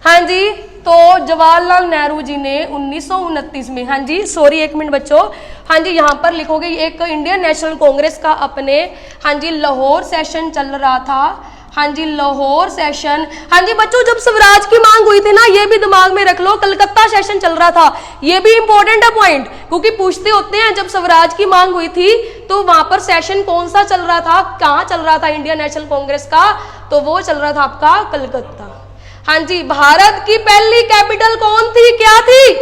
हाँ जी, तो जवाहरलाल नेहरू जी ने 1929 में, हाँ जी सॉरी एक मिनट बच्चों, हाँ जी यहाँ पर लिखोगे, एक इंडियन नेशनल कांग्रेस का अपने, हाँ जी लाहौर सेशन चल रहा था। हाँ जी लाहौर सेशन। हाँ जी बच्चों, जब स्वराज की मांग हुई थी ना, ये भी दिमाग में रख लो, कलकत्ता सेशन चल रहा था। ये भी इंपॉर्टेंट है पॉइंट, क्योंकि पूछते होते हैं जब स्वराज की मांग हुई थी तो वहां पर सेशन कौन सा चल रहा था, कहाँ चल रहा था इंडियन नेशनल कांग्रेस का, तो वो चल रहा था आपका कलकत्ता। हाँ जी, भारत की पहली कैपिटल कौन थी, क्या थी,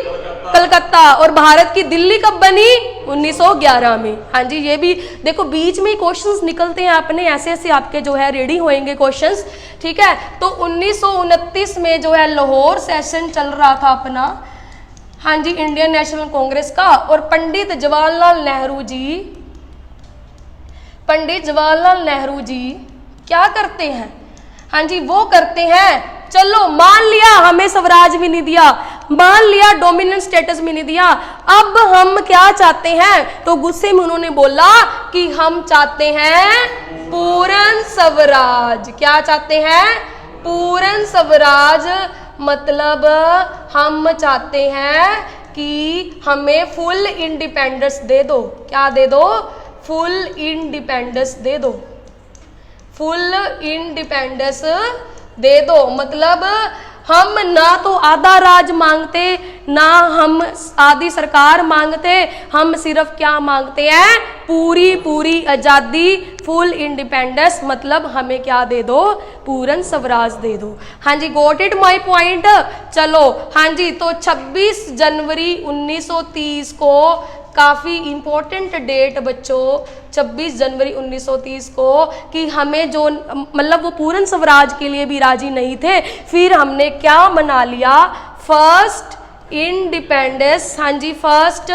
कलकत्ता। और भारत की दिल्ली कब बनी, 1911 में। हाँ जी, ये भी देखो बीच में क्वेश्चंस निकलते हैं अपने, ऐसे ऐसे आपके जो है रेडी होएंगे क्वेश्चंस, ठीक है। तो 1929 में जो है लाहौर सेशन चल रहा था अपना, हाँ जी इंडियन नेशनल कांग्रेस का। और पंडित जवाहरलाल नेहरू जी क्या करते हैं, हाँ जी वो करते हैं, चलो मान लिया हमें स्वराज भी नहीं दिया, मान लिया डोमिनेंट स्टेटस भी नहीं दिया, अब हम क्या चाहते हैं, तो गुस्से में उन्होंने बोला कि हम चाहते हैं पूर्ण स्वराज। क्या चाहते हैं, पूर्ण स्वराज, मतलब हम चाहते हैं कि हमें फुल इंडिपेंडेंस दे दो। क्या दे दो, फुल इंडिपेंडेंस दे दो, फुल इंडिपेंडेंस दे दो। मतलब हम ना तो आधा राज मांगते, ना हम आधी सरकार मांगते, हम सिर्फ क्या मांगते हैं, पूरी पूरी आजादी, फुल इंडिपेंडेंस, मतलब हमें क्या दे दो, पूर्ण स्वराज दे दो। हाँ जी, गॉट इट माय पॉइंट। चलो हाँ जी, तो 26 जनवरी 1930 को, काफ़ी इंपॉर्टेंट डेट बच्चों, 26 जनवरी 1930 को, कि हमें जो मतलब वो पूर्ण स्वराज के लिए भी राजी नहीं थे, फिर हमने क्या मना लिया, फर्स्ट इंडिपेंडेंस। हाँ जी, फर्स्ट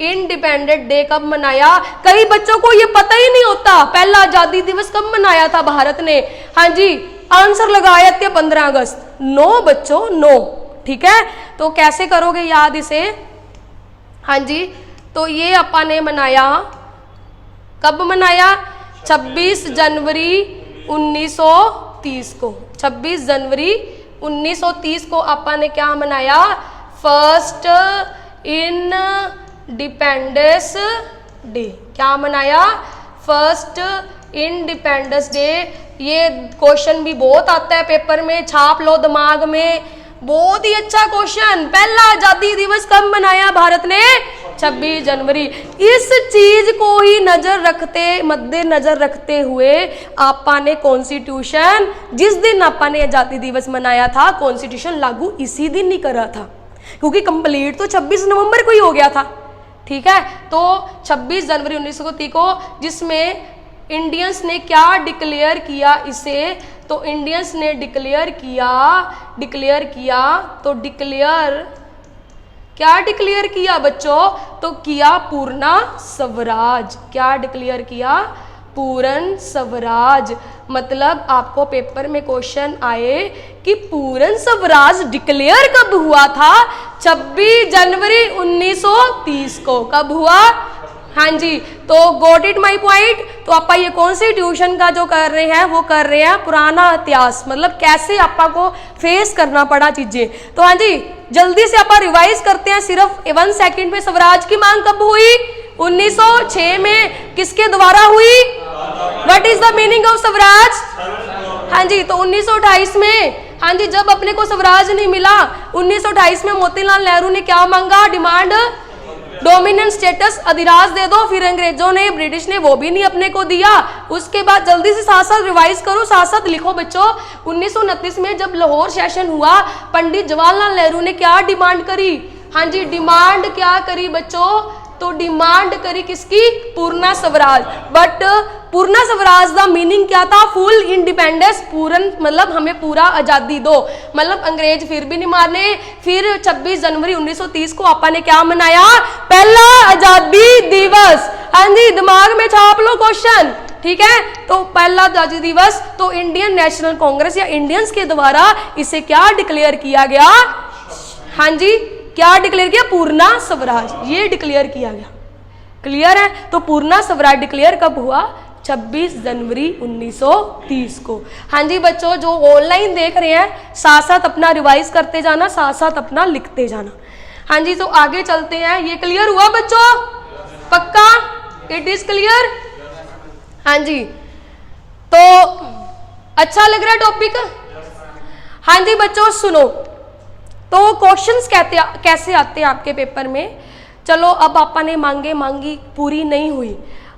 इंडिपेंडेंट डे कब मनाया, कई बच्चों को ये पता ही नहीं होता पहला आजादी दिवस कब मनाया था भारत ने। हाँ जी, आंसर लगाया थे 15 अगस्त। नो बच्चों, नो, ठीक है। तो कैसे करोगे याद इसे, हाँ जी, तो ये अपन ने मनाया, कब मनाया, 26 जनवरी 1930 को। 26 जनवरी 1930 को अपन ने क्या मनाया, फर्स्ट इंडिपेंडेंस डे। क्या मनाया, फर्स्ट इंडिपेंडेंस डे। ये क्वेश्चन भी बहुत आता है पेपर में, छाप लो दिमाग में, बहुत ही अच्छा क्वेश्चन। पहला आजादी दिवस कब मनाया भारत ने? 26 जनवरी। इस चीज को ही मद्देनजर रखते हुए आपा ने कॉन्स्टिट्यूशन, जिस दिन आपा ने आजादी दिवस मनाया था, कॉन्स्टिट्यूशन लागू इसी दिन ही करा था, क्योंकि कंप्लीट तो 26 नवंबर को ही हो गया था। ठीक है, तो 26 जनवरी 1930 को, जिसमें इंडियंस ने क्या डिक्लेयर किया इसे, तो इंडियंस ने डिक्लेयर किया क्या डिक्लेयर किया बच्चों? तो किया पूर्ण स्वराज। क्या डिक्लेयर किया? पूर्ण स्वराज। मतलब आपको पेपर में क्वेश्चन आए कि पूर्ण स्वराज डिक्लेयर कब हुआ था? 26 जनवरी 1930 को। कब हुआ? हाँ जी, तो गॉट इट माई पॉइंट। तो आपा ये कॉन्स्टिट्यूशन का जो कर रहे हैं वो कर रहे हैं पुराना इतिहास, मतलब कैसे आपा को फेस करना पड़ा चीजें। तो हाँ जी, जल्दी से आपा रिवाइज करते हैं सिर्फ 1 सेकंड में। स्वराज की मांग कब हुई? 1906 में। किसके द्वारा हुई? What is the meaning of Swaraj? हाँ जी, तो 1928 में, हाँ जी, जब अपने को स्वराज नहीं मिला 1928 में, मोतीलाल नेहरू ने क्या मांगा? डिमांड डोमिनेंट स्टेटस, अधिराज दे दो। फिर अंग्रेजों ने, ब्रिटिश ने वो भी नहीं अपने को दिया। उसके बाद जल्दी से साथ साथ रिवाइज करो, साथ साथ लिखो बच्चों। 1929 में जब लाहौर सेशन हुआ, पंडित जवाहरलाल नेहरू ने क्या डिमांड करी? हाँ जी, डिमांड क्या करी बच्चों? तो डिमांड करी किसकी? पूर्ण स्वराज। बट पूर्ण स्वराज द मीनिंग क्या था? Full independence. पूर्ण मतलब हमें पूरा आजादी दो, मतलब अंग्रेज फिर भी नहीं माने। फिर 26 जनवरी 1930 को आपा ने क्या मनाया? पहला आजादी दिवस। हाँ जी, दिमाग में छाप लो क्वेश्चन। ठीक है, तो पहला आजादी दिवस, तो इंडियन नेशनल कांग्रेस या इंडियंस के द्वारा इसे क्या डिक्लेयर किया गया? हाँ जी, क्या डिक्लेयर किया? पूर्ण स्वराज, ये डिक्लेयर किया गया। क्लियर है? तो पूर्ण स्वराज डिक्लेयर कब हुआ? 26 जनवरी 1930 को। हाँ जी बच्चों, जो ऑनलाइन देख रहे हैं साथ साथ अपना रिवाइज करते जाना, साथ साथ अपना लिखते जाना। हाँ जी, तो आगे चलते हैं। ये क्लियर हुआ बच्चों? पक्का? It is clear? हाँ जी, तो अच्छा लग रहा है टॉपिक? हाँ जी बच्चों सुनो, तो क्वेश्चंस कैसे आते हैं आपके पेपर में। चलो, अब आपा ने मांगी पूरी नहीं हुई,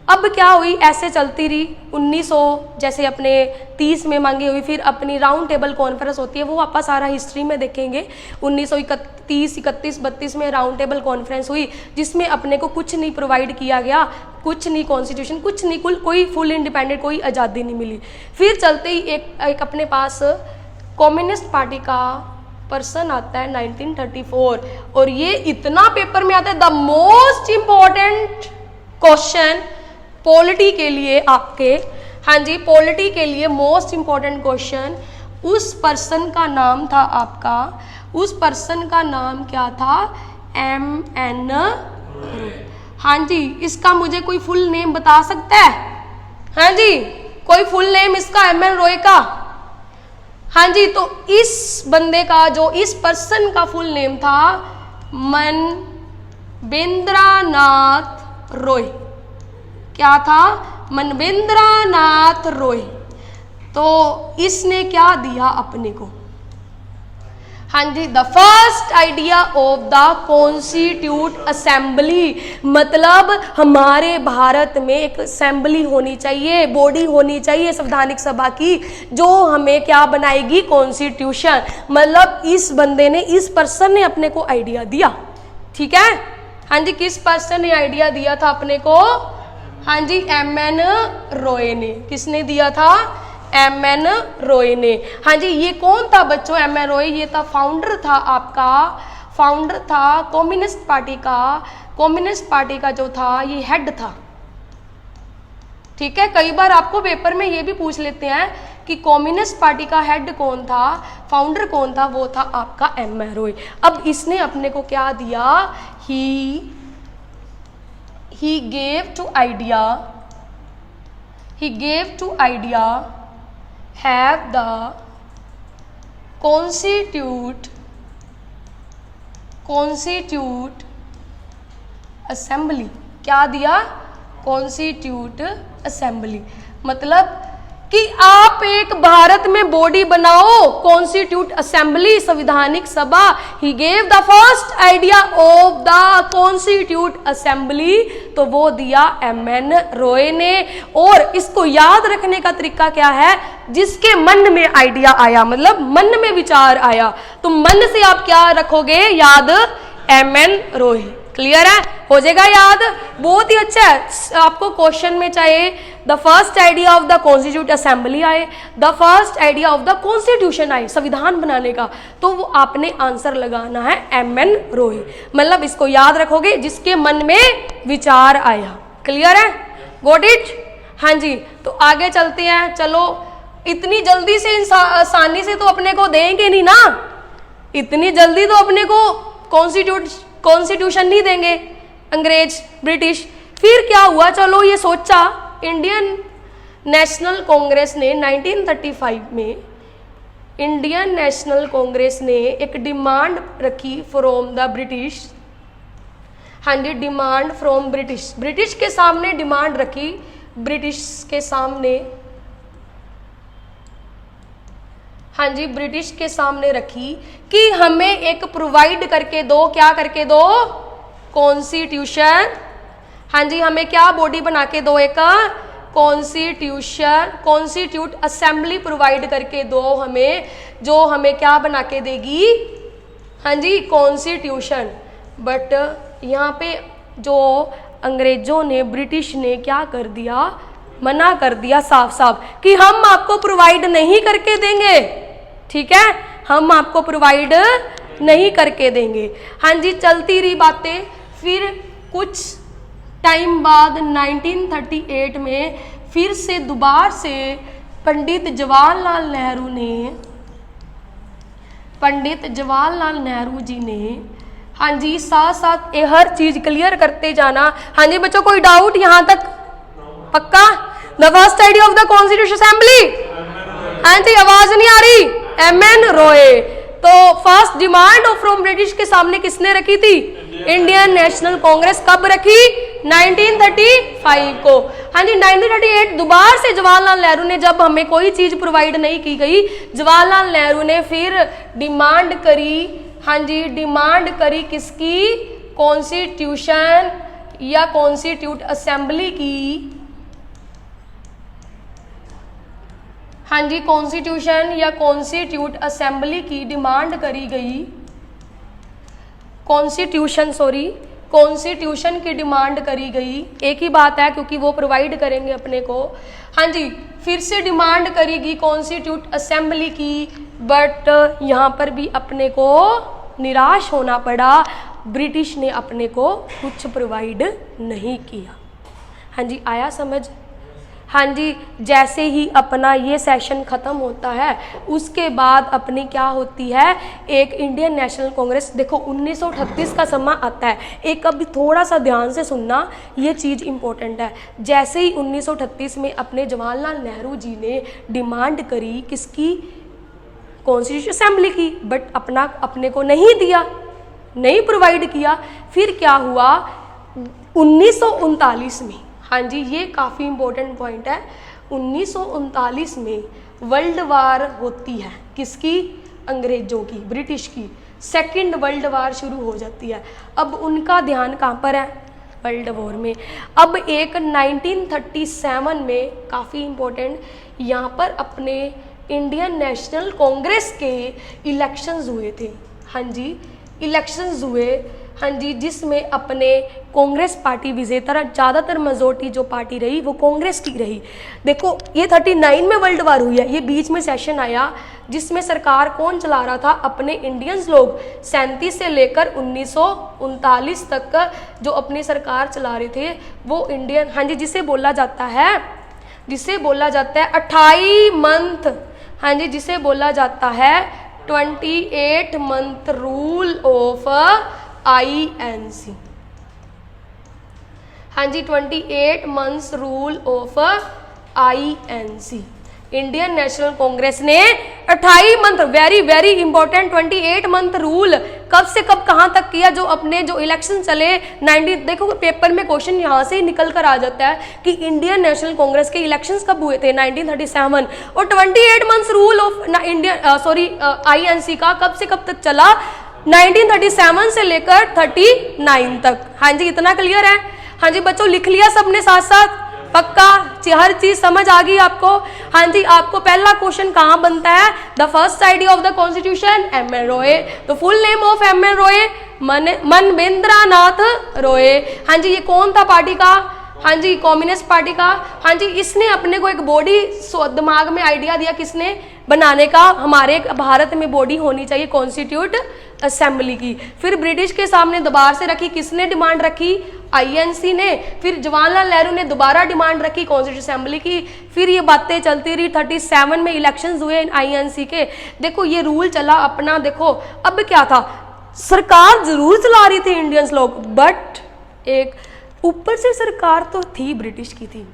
अब क्या हुई? ऐसे चलती रही। 1900 जैसे अपने 30 में मांगी हुई, फिर अपनी राउंड टेबल कॉन्फ्रेंस होती है, वो आपा सारा हिस्ट्री में देखेंगे। 1931, 31, 32 में राउंड टेबल कॉन्फ्रेंस हुई, जिसमें अपने को कुछ नहीं प्रोवाइड किया गया, कुछ नहीं कॉन्स्टिट्यूशन, कुछ नहीं, कोई फुल इंडिपेंडेंट, कोई आज़ादी नहीं मिली। फिर चलते ही एक अपने पास कम्युनिस्ट पार्टी का पर्सन आता है 1934, और ये इतना पेपर में आता है, the most important question polity के लिए आपके। हाँ जी, पॉलिटी के लिए मोस्ट इंपॉर्टेंट क्वेश्चन। उस पर्सन का नाम था आपका, उस पर्सन का नाम क्या था? M.N. हाँ जी, इसका मुझे कोई फुल नेम बता सकता है? हाँ जी, कोई फुल नेम इसका M.N. रॉय का? हाँ जी, तो इस बंदे का, जो इस पर्सन का फुल नेम था मनवेंद्रनाथ रॉय। क्या था? मनवेंद्रनाथ रॉय। तो इसने क्या दिया अपने को? हाँ जी, the first idea of the constitute assembly, मतलब हमारे भारत में एक असेंबली होनी चाहिए, बॉडी होनी चाहिए संवैधानिक सभा की, जो हमें क्या बनाएगी? कॉन्स्टिट्यूशन। मतलब इस बंदे ने, इस पर्सन ने अपने को आइडिया दिया। ठीक है, हाँ जी, किस पर्सन ने आइडिया दिया था अपने को? हाँ जी, M.N. रॉय ने। किसने दिया था? M.N. रॉय ने। हाँ जी, ये कौन था बच्चों? M.N. रॉय, ये था फाउंडर था आपका, फाउंडर था कम्युनिस्ट पार्टी का। कम्युनिस्ट पार्टी का जो था ये हेड था। ठीक है, कई बार आपको पेपर में ये भी पूछ लेते हैं कि कम्युनिस्ट पार्टी का हेड कौन था, फाउंडर कौन था? वो था आपका M.N. रॉय। अब इसने अपने को क्या दिया? he gave to idea have the constitute assembly। क्या दिया? Constitute assembly. मतलब कि आप एक भारत में बॉडी बनाओ, कॉन्स्टिट्यूट असेंबली, संविधानिक सभा। He gave the first idea of the constitute assembly, तो वो दिया MN रॉय ने। और इसको याद रखने का तरीका क्या है, जिसके मन में आइडिया आया, मतलब मन में विचार आया, तो मन से आप क्या रखोगे याद, MN रॉय। क्लियर है, हो जाएगा याद, बहुत ही अच्छा है। आपको क्वेश्चन में चाहे the first idea of the constitute assembly आए, the first idea of the constitution आए, संविधान बनाने का, तो वो आपने आंसर लगाना है MN रॉय। मतलब इसको याद रखोगे, जिसके मन में विचार आया। क्लियर है, गॉट इट। हाँ जी, तो आगे चलते हैं। चलो, इतनी जल्दी से आसानी से तो अपने को देंगे नहीं ना, इतनी जल्दी तो अपने को कॉन्स्टिट्यूशन नहीं देंगे अंग्रेज ब्रिटिश। फिर क्या हुआ, चलो ये सोचा, इंडियन नेशनल कांग्रेस ने 1935 में, इंडियन नेशनल कांग्रेस ने एक डिमांड रखी फ्रॉम द ब्रिटिश। हाँ जी, डिमांड फ्रॉम ब्रिटिश, ब्रिटिश के सामने डिमांड रखी, ब्रिटिश के सामने, हाँ जी, ब्रिटिश के सामने रखी कि हमें एक प्रोवाइड करके दो, क्या करके दो, कॉन्स्टिट्यूशन। हाँ जी, हमें क्या बॉडी बना के दो, एक कॉन्स्टिट्यूशन, कॉन्स्टिट्यूट असेंबली प्रोवाइड करके दो हमें, जो हमें क्या बना के देगी, हाँ जी, कॉन्स्टिट्यूशन। बट यहाँ पे जो अंग्रेजों ने, ब्रिटिश ने क्या कर दिया, मना कर दिया साफ साफ कि हम आपको प्रोवाइड नहीं करके देंगे। ठीक है, हम आपको प्रोवाइड नहीं करके देंगे। हाँ जी, चलती रही बातें। फिर कुछ टाइम बाद 1938 में फिर से दोबारा से पंडित जवाहरलाल नेहरू जी ने, हाँ जी, साथ साथ ये हर चीज क्लियर करते जाना। हाँ जी बच्चों, कोई डाउट यहाँ तक? पक्का? The first idea of the constitution assembly, हाँ जी, आवाज नहीं आ रही, MN रॉय। तो फर्स्ट डिमांड फ्रॉम ब्रिटिश के सामने किसने रखी थी, इंडियन नेशनल कांग्रेस। कब रखी, 1935 को। हाँ जी, 1938 दोबारा से जवाहरलाल नेहरू ने, जब हमें कोई चीज प्रोवाइड नहीं की गई, जवाहरलाल नेहरू ने फिर डिमांड करी, हाँ जी, डिमांड करी किसकी, कॉन्स्टिट्यूशन या कॉन्स्टिट्यूट असेंबली की। हाँ जी, कॉन्स्टिट्यूशन या कॉन्स्टिट्यूट असेंबली की डिमांड करी गई, कॉन्स्टिट्यूशन की डिमांड करी गई। एक ही बात है, क्योंकि वो प्रोवाइड करेंगे अपने को। हाँ जी, फिर से डिमांड करेगी कॉन्स्टिट्यूट असेंबली की, बट यहाँ पर भी अपने को निराश होना पड़ा, ब्रिटिश ने अपने को कुछ प्रोवाइड नहीं किया। हाँ जी, आया समझ? हाँ जी, जैसे ही अपना ये सेशन ख़त्म होता है, उसके बाद अपनी क्या होती है, एक इंडियन नेशनल कांग्रेस। देखो 1938 का समा आता है, एक अभी थोड़ा सा ध्यान से सुनना, ये चीज़ इम्पोर्टेंट है। जैसे ही 1938 में अपने जवाहरलाल नेहरू जी ने डिमांड करी किसकी, कॉन्स्टिट्यूशन असेंबली की, बट अपने को नहीं दिया, नहीं प्रोवाइड किया। फिर क्या हुआ, 1939 में, हाँ जी, ये काफ़ी इम्पोर्टेंट पॉइंट है, 1939 में वर्ल्ड वार होती है, किसकी, अंग्रेजों की, ब्रिटिश की। सेकेंड वर्ल्ड वार शुरू हो जाती है। अब उनका ध्यान कहाँ पर है, वर्ल्ड वॉर में। अब एक 1937 में काफ़ी इम्पोर्टेंट, यहाँ पर अपने इंडियन नेशनल कांग्रेस के इलेक्शंस हुए थे। हाँ जी, इलेक्शंस हुए, हाँ जी, जिसमें अपने कांग्रेस पार्टी विजेता, ज़्यादातर मेजोरिटी जो पार्टी रही वो कांग्रेस की रही। देखो ये 39 में वर्ल्ड वार हुई है, ये बीच में सेशन आया जिसमें सरकार कौन चला रहा था, अपने इंडियंस लोग। 37 से लेकर 1939 तक जो अपनी सरकार चला रहे थे वो इंडियन, हाँ जी, जिसे बोला जाता है 28 मंथ, हाँ जी, जिसे बोला जाता है 28 मंथ रूल ऑफ INC। हाँ जी, 28 months rule of INC। Indian National Congress ने 28 month, very very important, 28 month rule कब से कब कहाँ तक किया, जो अपने जो इलेक्शन चले 90, देखो पेपर में क्वेश्चन यहाँ से ही निकल कर आ जाता है कि इंडियन नेशनल कांग्रेस के इलेक्शंस कब हुए थे 1937, और 28 months rule of Indian INC का कब से कब तक चला 1937 से लेकर 39 तक। हाँ जी, इतना क्लियर है? हाँ जी बच्चों, लिख लिया सबने साथ साथ? पक्का हर चीज समझ आ गई आपको? हाँ जी, आपको पहला क्वेश्चन कहाँ बनता है? The first idea of the constitution M N. Roy. तो full name of M N. Roy Manvendranath Roy. हाँ जी, ये कौन था पार्टी का? हाँ जी, कम्युनिस्ट पार्टी का। हाँ जी, इसने अपने को एक बॉडी दिमाग में आइडिया दिया, किसने बनाने का? हमारे भारत में बॉडी होनी चाहिए कॉन्स्टिट्यूट असेंबली की। फिर ब्रिटिश के सामने दोबारा से रखी, किसने डिमांड रखी? आईएनसी ने। फिर जवाहरलाल नेहरू ने दोबारा डिमांड रखी कॉन्स्टिट्यूट असेंबली की। फिर ये बातें चलती रही, 37 में इलेक्शंस हुए आईएनसी के। देखो ये रूल चला अपना। देखो अब क्या था, सरकार जरूर चला रही थी इंडियंस लोग, बट एक ऊपर से सरकार तो थी ब्रिटिश की थी,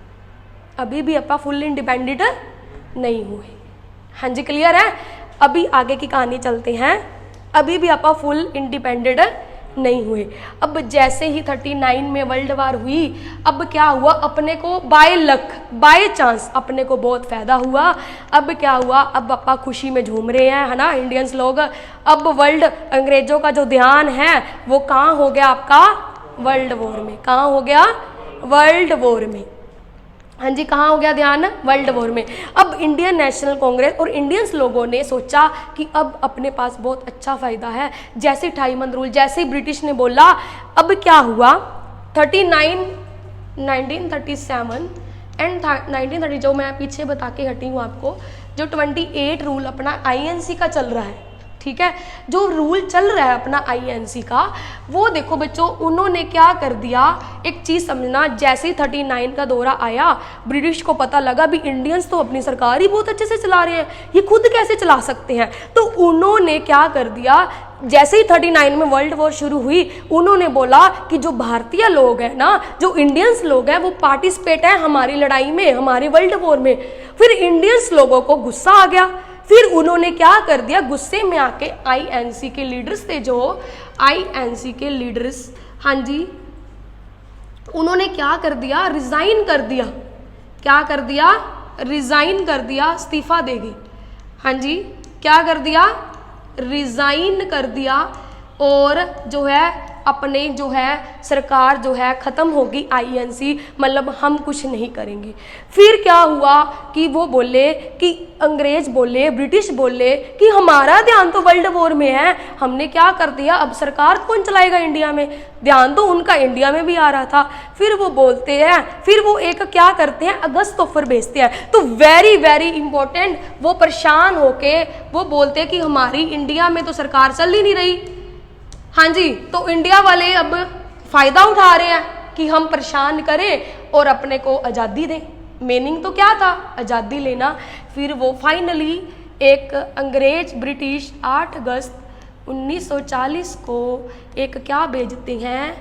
अभी भी अपना फुल इंडिपेंडेंट नहीं हुए। हाँ जी, क्लियर है? अभी आगे की कहानी चलते हैं। अभी भी अपना फुल इंडिपेंडेंट नहीं हुए। अब जैसे ही 39 में वर्ल्ड वार हुई, अब क्या हुआ, अपने को बाय लक बाय चांस अपने को बहुत फायदा हुआ। अब क्या हुआ, अब अपा खुशी में झूम रहे हैं, है ना इंडियंस लोग। अब वर्ल्ड अंग्रेजों का जो ध्यान है वो कहाँ हो गया आपका? वर्ल्ड वॉर में। कहाँ हो गया? वर्ल्ड वॉर में। हाँ जी, कहाँ हो गया ध्यान? वर्ल्ड वॉर में। अब इंडियन नेशनल कांग्रेस और इंडियंस लोगों ने सोचा कि अब अपने पास बहुत अच्छा फायदा है। जैसे 28 मंथ रूल, जैसे ब्रिटिश ने बोला, अब क्या हुआ 1937 एंड 1930, जो मैं पीछे बता के हटी हूँ आपको, जो 28 रूल अपना आईएनसी का चल रहा है, ठीक है, जो रूल चल रहा है अपना आईएनसी का, वो देखो बच्चों उन्होंने क्या कर दिया, एक चीज समझना, जैसे ही 39 का दौरा आया, ब्रिटिश को पता लगा भी इंडियंस तो अपनी सरकार ही बहुत अच्छे से चला रहे हैं, ये खुद कैसे चला सकते हैं। तो उन्होंने क्या कर दिया, जैसे ही 39 में वर्ल्ड वॉर शुरू हुई, उन्होंने बोला कि जो भारतीय लोग हैं ना, जो इंडियंस लोग हैं, वो पार्टिसिपेट है हमारी लड़ाई में, हमारे वर्ल्ड वॉर में। फिर इंडियंस लोगों को गुस्सा आ गया। फिर उन्होंने क्या कर दिया, गुस्से में आके आईएनसी के लीडर्स थे, जो आईएनसी के लीडर्स, हाँ जी, उन्होंने क्या कर दिया, रिजाइन कर दिया। क्या कर दिया? रिजाइन कर दिया, इस्तीफा देगी। हाँ जी, क्या कर दिया? रिजाइन कर दिया। और जो है अपने जो है सरकार जो है ख़त्म होगी आईएनसी, मतलब हम कुछ नहीं करेंगे। फिर क्या हुआ कि वो बोले कि अंग्रेज बोले, ब्रिटिश बोले कि हमारा ध्यान तो वर्ल्ड वॉर में है, हमने क्या कर दिया, अब सरकार कौन चलाएगा इंडिया में, ध्यान तो उनका इंडिया में भी आ रहा था। फिर वो बोलते हैं, फिर वो एक क्या करते हैं, अगस्त ऑफर भेजते हैं। तो वेरी वेरी इंपॉर्टेंट, वो परेशान होके वो बोलते हैं कि हमारी इंडिया में तो सरकार चल ही नहीं रही। हाँ जी, तो इंडिया वाले अब फायदा उठा रहे हैं कि हम परेशान करें और अपने को आज़ादी दें। मीनिंग तो क्या था, आज़ादी लेना। फिर वो फाइनली एक अंग्रेज ब्रिटिश 8 अगस्त 1940 को एक क्या भेजते हैं,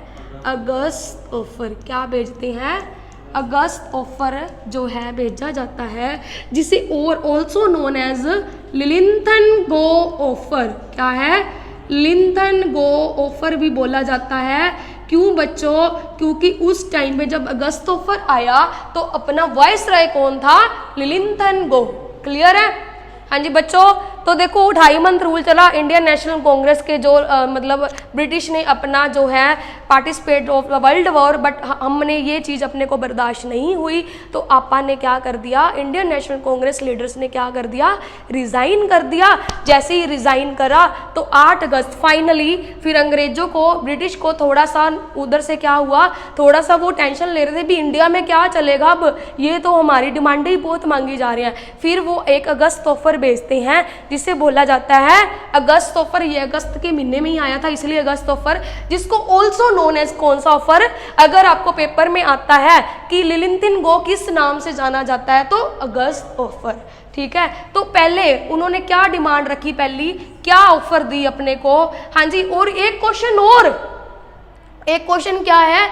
अगस्त ऑफर। क्या भेजते हैं? अगस्त ऑफर जो है भेजा जाता है, जिसे और ऑल्सो नोन एज लिलिंथन-गो ऑफर। क्या है? लिंथन-गो ऑफर भी बोला जाता है। क्यों बच्चों? क्योंकि उस टाइम पे जब अगस्त ऑफर आया तो अपना वाइसराय कौन था? लिलिंथन-गो। क्लियर है? हाँ जी बच्चों, तो देखो 28 मंथ रूल चला इंडियन नेशनल कांग्रेस के, जो मतलब ब्रिटिश ने अपना जो है participate of world war, but हमने ये चीज़ अपने को बर्दाश्त नहीं हुई, तो आपा ने क्या कर दिया, इंडियन नेशनल कांग्रेस लीडर्स ने क्या कर दिया, रिज़ाइन कर दिया। जैसे ही रिज़ाइन करा तो 8 अगस्त फाइनली फिर अंग्रेजों को, ब्रिटिश को थोड़ा सा उधर से क्या हुआ, थोड़ा सा वो टेंशन ले रहे थे भी इंडिया में क्या चलेगा, अब ये तो हमारी डिमांडें ही बहुत मांगी जा रही हैं। फिर वो 1 अगस्त ऑफर भेजते हैं, जिसे बोला जाता है अगस्त ऑफर। ये अगस्त के महीने में ही आया था, इसलिए अगस्त ऑफर, जिसको ऑल्सो नोन एज कौन सा ऑफर, अगर आपको पेपर में आता है कि लिलिंथन-गो किस नाम से जाना जाता है, तो अगस्त ऑफर। ठीक है, तो पहले उन्होंने क्या डिमांड रखी, पहली क्या ऑफर दी अपने को। हाँ जी, और एक क्वेश्चन और, एक क्वेश्चन क्या है,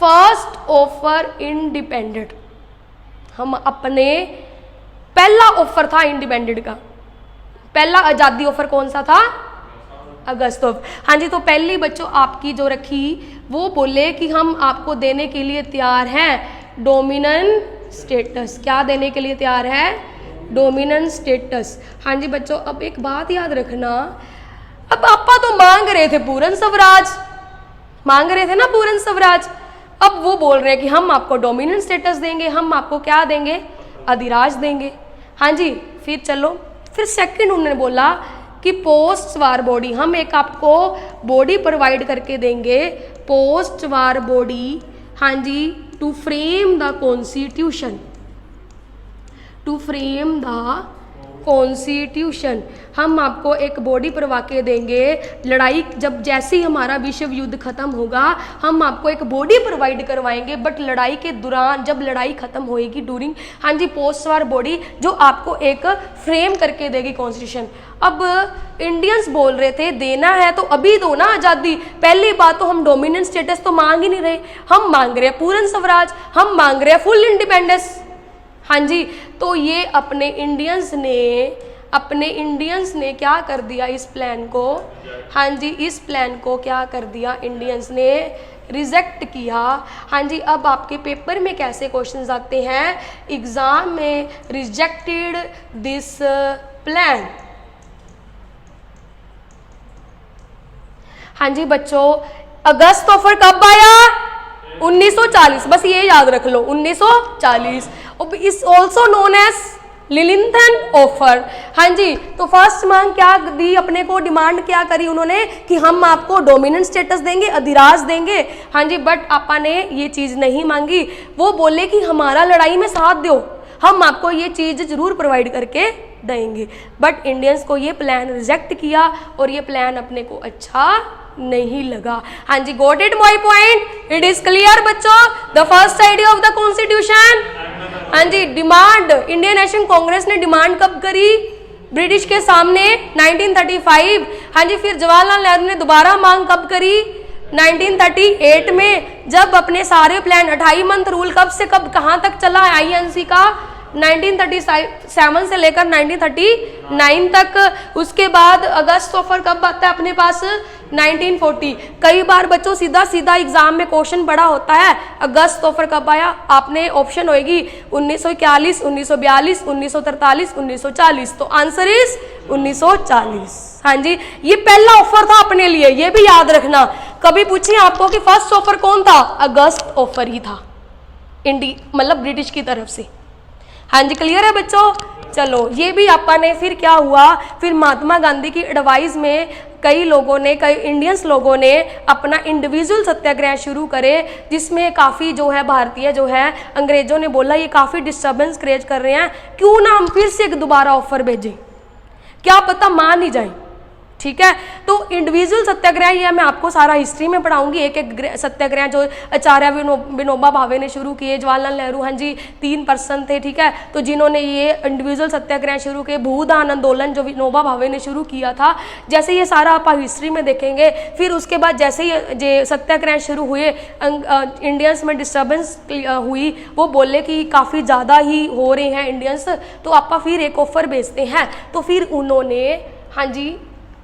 फर्स्ट ऑफर इंडिपेंडेंट। हम अपने पहला ऑफर था इंडिपेंडेंट का, पहला आज़ादी ऑफर कौन सा था? अगस्त ऑफ, हाँ जी। तो पहली बच्चों आपकी जो रखी वो बोले कि हम आपको देने के लिए तैयार हैं डोमिनेंट स्टेटस। क्या देने के लिए तैयार है? Dominant status. हाँ जी बच्चों, अब एक बात याद रखना, अब आपा तो मांग रहे थे पूर्ण स्वराज, मांग रहे थे ना पूर्ण स्वराज, अब वो बोल रहे हैं कि हम आपको डोमिनेंट स्टेटस देंगे, हम आपको क्या देंगे? अधिराज देंगे। हाँ जी, फिर चलो, फिर सेकंड उन्होंने बोला कि पोस्ट वार बॉडी, हम एक आपको बॉडी प्रोवाइड करके देंगे, पोस्ट वार बॉडी, हाँ जी, to frame the constitution, to frame the constitution. हम आपको एक बॉडी करवा के देंगे, लड़ाई जब जैसे ही हमारा विश्व युद्ध खत्म होगा हम आपको एक बॉडी प्रोवाइड करवाएंगे, बट लड़ाई के दौरान जब लड़ाई खत्म होएगी ड्यूरिंग, हाँ जी, पोस्ट वार बॉडी जो आपको एक फ्रेम करके देगी कॉन्स्टिट्यूशन। अब इंडियंस बोल रहे थे देना है तो अभी दो ना आज़ादी, पहली बात तो हम डोमिनेंट स्टेटस तो मांग ही नहीं रहे, हम मांग रहे हैं पूर्ण स्वराज, हम मांग रहे हैं फुल इंडिपेंडेंस। हाँ जी, तो ये अपने इंडियंस ने क्या कर दिया इस प्लान को, हाँ जी, इस प्लान को क्या कर दिया इंडियंस ने? रिजेक्ट किया। हाँ जी, अब आपके पेपर में कैसे क्वेश्चंस आते हैं एग्जाम में? Rejected this plan. हाँ जी बच्चों, अगस्त ऑफर कब आया? 1940, बस ये याद रख लो 1940। Is also known as Linlithgow offer. हाँ जी, तो फर्स्ट मांग क्या दी अपने को, डिमांड क्या करी उन्होंने कि हम आपको डोमिनेंट स्टेटस देंगे, अधिराज देंगे। हाँ जी, बट आपा ने ये चीज़ नहीं मांगी, वो बोले कि हमारा लड़ाई में साथ दो, हम आपको ये चीज़ जरूर प्रोवाइड करके देंगे। बट इंडियंस को ये प्लान रिजेक्ट किया और ये प्लान अपने को अच्छा नहीं लगा। हाँ जी, got it my point? It is clear बच्चों, the first idea of the constitution. हाँ जी, डिमांड इंडियन नेशनल कांग्रेस ने डिमांड कब करी ब्रिटिश के सामने? 1935। हाँ जी, फिर जवाहरलाल नेहरू ने दोबारा मांग कब करी? 1938 में, जब अपने सारे प्लान 28 मंथ रूल कब से कब कहाँ तक चला है आईएनसी का? 1937 से लेकर 1939 तक। उसके बाद अगस्त ऑफर कब आता है अपने पास? 1940। कई बार बच्चों सीधा सीधा एग्जाम में क्वेश्चन बड़ा होता है, अगस्त ऑफर कब आया? आपने ऑप्शन होएगी 1941, 1942, 1943, 1940। तो आंसर इज 1940। हाँ जी, ये पहला ऑफर था अपने लिए, ये भी याद रखना। कभी पूछिए आपको कि फर्स्ट ऑफर कौन था? अगस्त ऑफर ही था, मतलब ब्रिटिश की तरफ से। हाँ जी, क्लियर है बच्चों? चलो, ये भी आपा ने, फिर क्या हुआ, फिर महात्मा गांधी की एडवाइस में कई इंडियंस लोगों ने अपना इंडिविजुअल सत्याग्रह शुरू करे, जिसमें काफ़ी जो है भारतीय जो है अंग्रेजों ने बोला ये काफ़ी डिस्टर्बेंस क्रिएट कर रहे हैं, क्यों ना हम फिर से एक दोबारा ऑफर भेजें, क्या पता मान ही जाए। ठीक है, तो इंडिविजुअल सत्याग्रह ये मैं आपको सारा हिस्ट्री में पढ़ाऊंगी, एक एक सत्याग्रह जो आचार्य विनोबा भावे ने शुरू किए, जवाहरलाल नेहरू, हाँ जी, 3 पर्सन थे, ठीक है, तो जिन्होंने ये इंडिविजुअल सत्याग्रह शुरू किए, भूदान आंदोलन जो विनोबा भावे ने शुरू किया था, जैसे ये सारा आप हिस्ट्री में देखेंगे। फिर उसके बाद जैसे ही सत्याग्रह शुरू हुए, इंडियंस में डिस्टर्बेंस हुई, वो बोले कि काफ़ी ज़्यादा ही हो रहे हैं इंडियंस, तो आप फिर एक ऑफर भेजते हैं। तो फिर उन्होंने, हाँ जी,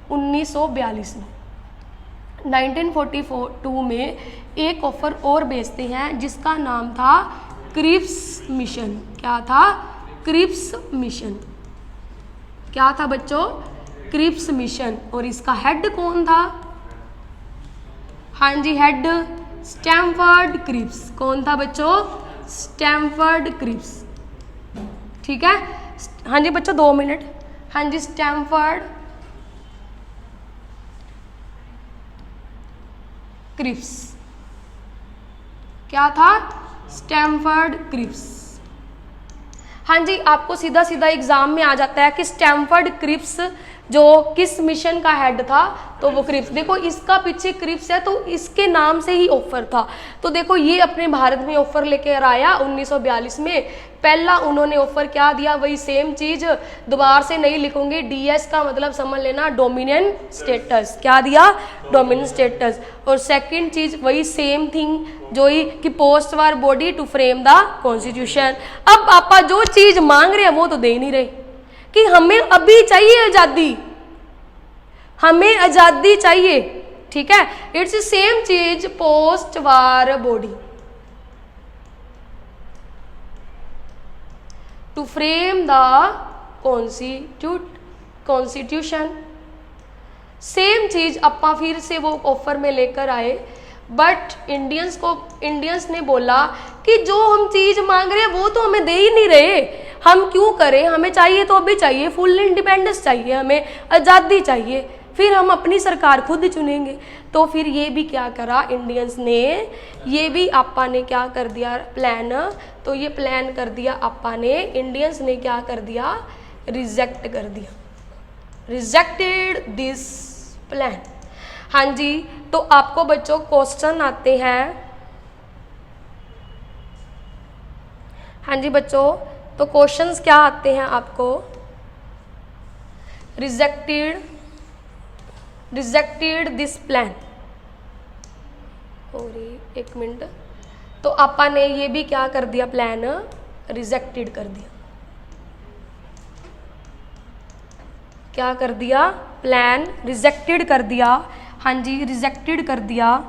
1942 में 1942 में एक ऑफर और भेजते हैं जिसका नाम था क्रिप्स मिशन। क्या था? Cripps mission. क्या था बच्चों? Cripps mission. और इसका हेड कौन था? हाँ जी, हेड स्टैमफोर्ड क्रिप्स। कौन था बच्चों? Stamford Cripps. ठीक है, हाँ जी बच्चों 2 मिनट। हाँ जी, स्टैमफोर्ड क्रिप्स। क्या था? Stamford Cripps. हाँ जी, आपको सीधा सीधा एग्जाम में आ जाता है कि स्टैमफोर्ड क्रिप्स जो किस मिशन का हेड था, तो वो क्रिप्स। देखो इसका पीछे क्रिप्स है तो इसके नाम से ही ऑफर था। तो देखो ये अपने भारत में ऑफर लेकर आया 1942 में। पहला उन्होंने ऑफर क्या दिया, वही सेम चीज, दोबारा से नहीं लिखूंगी, डीएस का मतलब समझ लेना डोमिनेंट स्टेटस। क्या दिया? Dominant status. और सेकंड चीज वही सेम थिंग जो ही कि post war body to frame the constitution. अब आपा जो चीज मांग रहे हैं वो तो दे नहीं रहे कि हमें अभी चाहिए आजादी, हमें आजादी चाहिए, ठीक है। इट्स सेम चीज post war body to frame the constitution. Same चीज अपा फिर से वो ऑफर में लेकर आए, बट इंडियंस ने बोला कि जो हम चीज मांग रहे हैं वो तो हमें दे ही नहीं रहे, हम क्यों करें, हमें चाहिए तो अभी चाहिए, फुल इंडिपेंडेंस चाहिए, हमें आज़ादी चाहिए, फिर हम अपनी सरकार खुद चुनेंगे। तो फिर ये भी क्या करा इंडियंस ने, ये भी आपा ने क्या कर दिया प्लान, तो ये प्लान कर दिया आपा ने, इंडियंस ने क्या कर दिया, रिजेक्ट कर दिया, रिजेक्टेड दिस प्लान। हाँ जी, तो आपको बच्चों क्वेश्चन आते हैं। हाँ जी बच्चों, तो क्वेश्चंस क्या आते हैं आपको, रिजेक्टेड दिस प्लान। और एक मिनट, तो आपा ने ये भी क्या कर दिया प्लान, रिजेक्टेड कर दिया, क्या कर दिया, प्लान रिजेक्टेड कर दिया। हाँ जी, रिजेक्टेड कर दिया।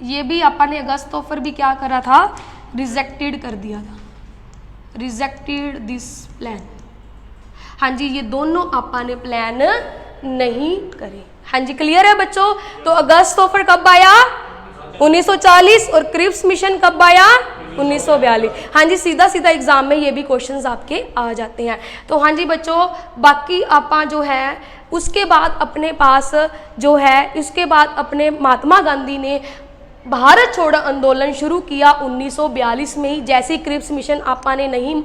ये भी आपा ने अगस्त ऑफर भी क्या करा था, रिजेक्टेड कर दिया था, रिजेक्टेड दिस प्लान। हाँ जी, ये दोनों आपा ने प्लान नहीं करे। हाँ जी, क्लियर है बच्चों। तो अगस्त ऑफर कब आया, 1940, और क्रिप्स मिशन कब आया, 1942। हाँ जी, सीधा सीधा एग्जाम में ये भी क्वेश्चंस आपके आ जाते हैं। तो हाँ जी बच्चों, बाकी आपा जो है उसके बाद अपने पास जो है, उसके बाद अपने महात्मा गांधी ने भारत छोड़ो आंदोलन शुरू किया 1942 में ही। जैसे क्रिप्स मिशन आपा ने नहीं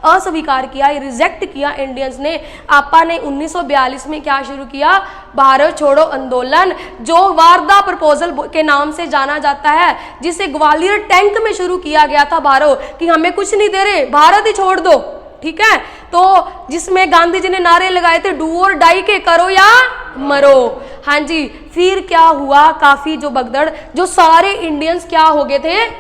अस्वीकार किया, रिजेक्ट किया इंडियंस ने, आपा ने 1942 में क्या शुरू किया, भारत छोड़ो आंदोलन, जो वारदा प्रपोजल के नाम से जाना जाता है, जिसे ग्वालियर टैंक में शुरू किया गया था भारत, कि हमें कुछ नहीं दे रहे, भारत ही छोड़ दो, ठीक है। तो जिसमें गांधी जी ने नारे लगाए थे डू और डाई के, करो या मरो। हाँ जी, फिर क्या हुआ, काफी जो भगदड़, जो सारे इंडियंस क्या हो गए थे,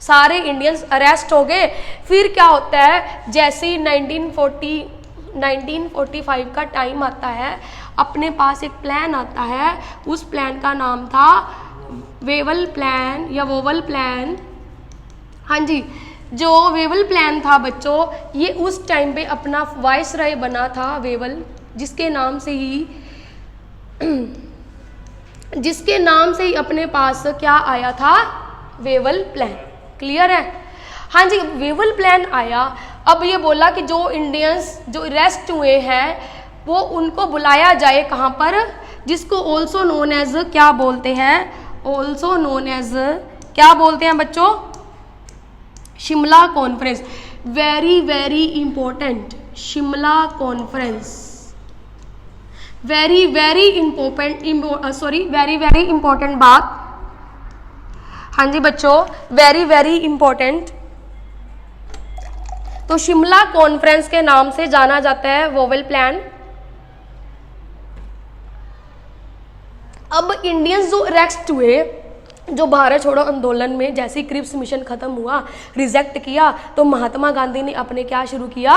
सारे इंडियंस अरेस्ट हो गए। फिर क्या होता है, जैसे ही 1945 का टाइम आता है, अपने पास एक प्लान आता है, उस प्लान का नाम था वेवल प्लान या वोवल प्लान। हाँ जी, जो वेवल प्लान था बच्चों, ये उस टाइम पे अपना वाइसराय बना था वेवल, जिसके नाम से ही अपने पास क्या आया था, वेवल प्लान। क्लियर है। हाँ जी, वेवल प्लान आया। अब ये बोला कि जो इंडियंस जो अरेस्ट हुए हैं वो उनको बुलाया जाए कहाँ पर, जिसको ऑल्सो नोन एज क्या बोलते हैं, ऑल्सो नोन एज क्या बोलते हैं बच्चों, Shimla conference. Very very important, Shimla conference, very very important बात। हाँ जी बच्चों, वेरी वेरी इंपॉर्टेंट। तो शिमला कॉन्फ्रेंस के नाम से जाना जाता है वोवेल प्लान। अब इंडियंस जो अरेस्ट हुए, जो भारत छोड़ो आंदोलन में जैसे ही क्रिप्स मिशन खत्म हुआ, रिजेक्ट किया, तो महात्मा गांधी ने अपने क्या शुरू किया,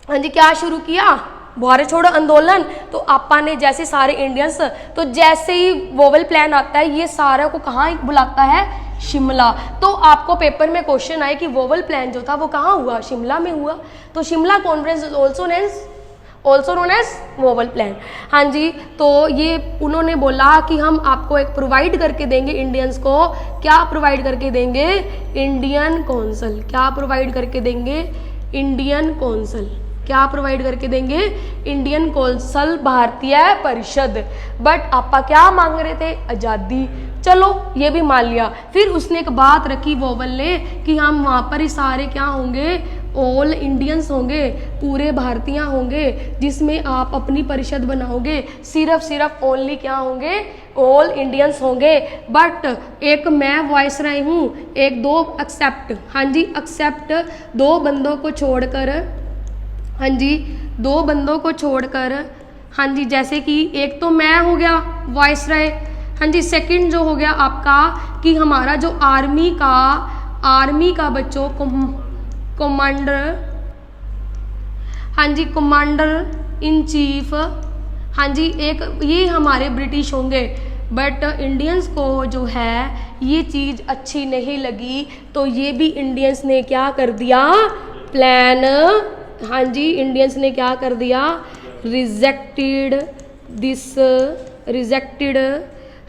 हाँ जी क्या शुरू किया, भारत छोड़ो आंदोलन। तो आपा ने जैसे सारे इंडियंस, तो जैसे ही वोवेल प्लान आता है, ये सारा को कहाँ बुलाता है, शिमला। तो आपको पेपर में क्वेश्चन आए कि वोवेल प्लान जो था वो कहाँ हुआ, शिमला में हुआ। तो Shimla conference is also known as Wavell plan. हाँ जी, तो ये उन्होंने बोला कि हम आपको एक प्रोवाइड करके देंगे इंडियंस को, क्या प्रोवाइड करके देंगे, इंडियन कौंसल। क्या प्रोवाइड करके देंगे, इंडियन कौंसल। क्या प्रोवाइड करके देंगे, इंडियन कौंसल भारतीय परिषद। बट आपा क्या मांग रहे थे, आज़ादी। चलो ये भी मान लिया। फिर उसने एक बात रखी वोवेल ने कि हम वहाँ पर ही सारे क्या होंगे, ऑल इंडियंस होंगे, पूरे भारतीय होंगे, जिसमें आप अपनी परिषद बनाओगे, सिर्फ ओनली क्या होंगे, ऑल इंडियंस होंगे। बट एक मैं वाइसराय हूँ, एक दो एक्सेप्ट, हाँ जी एक्सेप्ट, दो बंदों को छोड़कर, हाँ जी दो बंदों को छोड़कर, हाँ जी जैसे कि एक तो मैं हो गया वाइसराय, हाँ जी सेकंड जो हो गया आपका कि हमारा जो आर्मी आर्मी का बच्चों कमांडर, हाँ जी कमांडर इन चीफ, हाँ जी एक ये हमारे ब्रिटिश होंगे, बट इंडियंस को जो है ये चीज़ अच्छी नहीं लगी, तो ये भी इंडियंस ने क्या कर दिया, प्लान, हाँ जी इंडियंस ने क्या कर दिया, रिजेक्टेड दिस, रिजेक्टेड,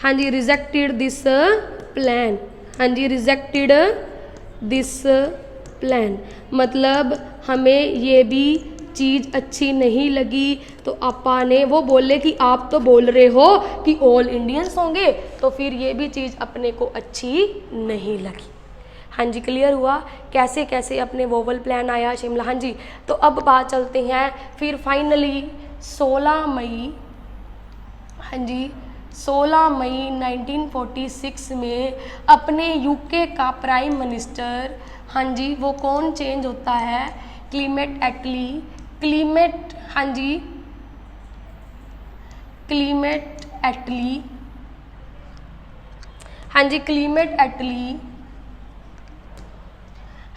हाँ जी रिजेक्टेड दिस प्लान, हाँ जी रिजेक्टेड दिस प्लान, मतलब हमें ये भी चीज़ अच्छी नहीं लगी, तो आपा ने वो बोले कि आप तो बोल रहे हो कि ऑल इंडियंस होंगे, तो फिर ये भी चीज़ अपने को अच्छी नहीं लगी। हाँ जी क्लियर हुआ कैसे कैसे अपने वोवल प्लान आया शिमला। हाँ जी तो अब बात चलते हैं फिर फाइनली 16 मई, हाँ जी 16 मई 1946 में अपने यूके का प्राइम मिनिस्टर, हाँ जी वो कौन चेंज होता है, क्लीमेट एटली, क्लीमेट, हाँ जी क्लीमेट एटली, हाँ जी क्लीमेट एटली,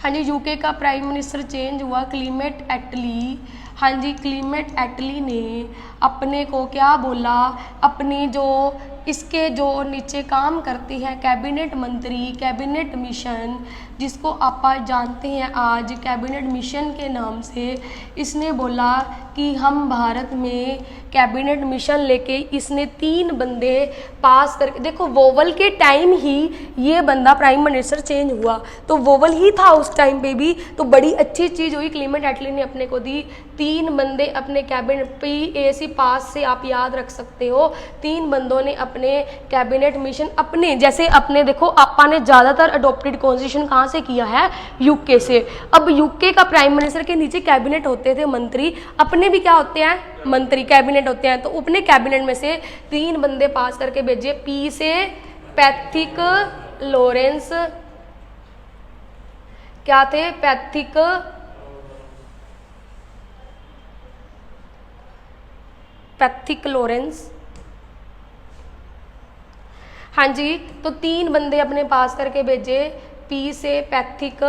हाँ जी यूके का प्राइम मिनिस्टर चेंज हुआ क्लीमेट एटली। हाँ जी क्लीमेट एटली ने अपने को क्या बोला, अपनी जो इसके जो नीचे काम करती है कैबिनेट मंत्री, कैबिनेट मिशन, जिसको आप जानते हैं आज कैबिनेट मिशन के नाम से, इसने बोला कि हम भारत में कैबिनेट मिशन लेके इसने 3 बंदे पास करके, देखो वोवल के टाइम ही ये बंदा प्राइम मिनिस्टर चेंज हुआ, तो वोवल ही था उस टाइम पे भी, तो बड़ी अच्छी चीज़ हुई क्लीमेट एटली ने अपने को दी। 3 बंदे अपने कैबिनेट PAC पास से आप याद रख सकते हो, 3 बंदों ने अपने कैबिनेट मिशन अपने जैसे अपने देखो आपा ने ज़्यादातर अडोप्टेड कॉन्स्टिट्यूशन कहाँ से किया है, यूके से। अब यूके का प्राइम मिनिस्टर के नीचे कैबिनेट होते थे मंत्री, अपने भी क्या होते हैं मंत्री, कैबिनेट होते हैं, तो अपने कैबिनेट में से 3 बंदे पास करके भेजे, पी से पैथिक लॉरेंस, क्या थे पैथिक लॉरेंस, हाँ जी तो 3 बंदे अपने पास करके भेजे, पी से पैथिक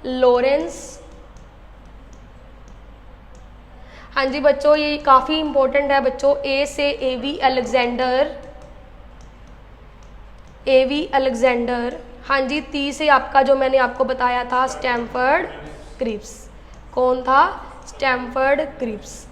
लॉरेंस, हाँ जी बच्चों ये काफ़ी इंपॉर्टेंट है बच्चों, ए से एवी अलेक्जेंडर, एवी अलेक्जेंडर, हाँ जी 30 से आपका जो मैंने आपको बताया था स्टैमफर्ड क्रिप्स, कौन था स्टैमफर्ड क्रिप्स।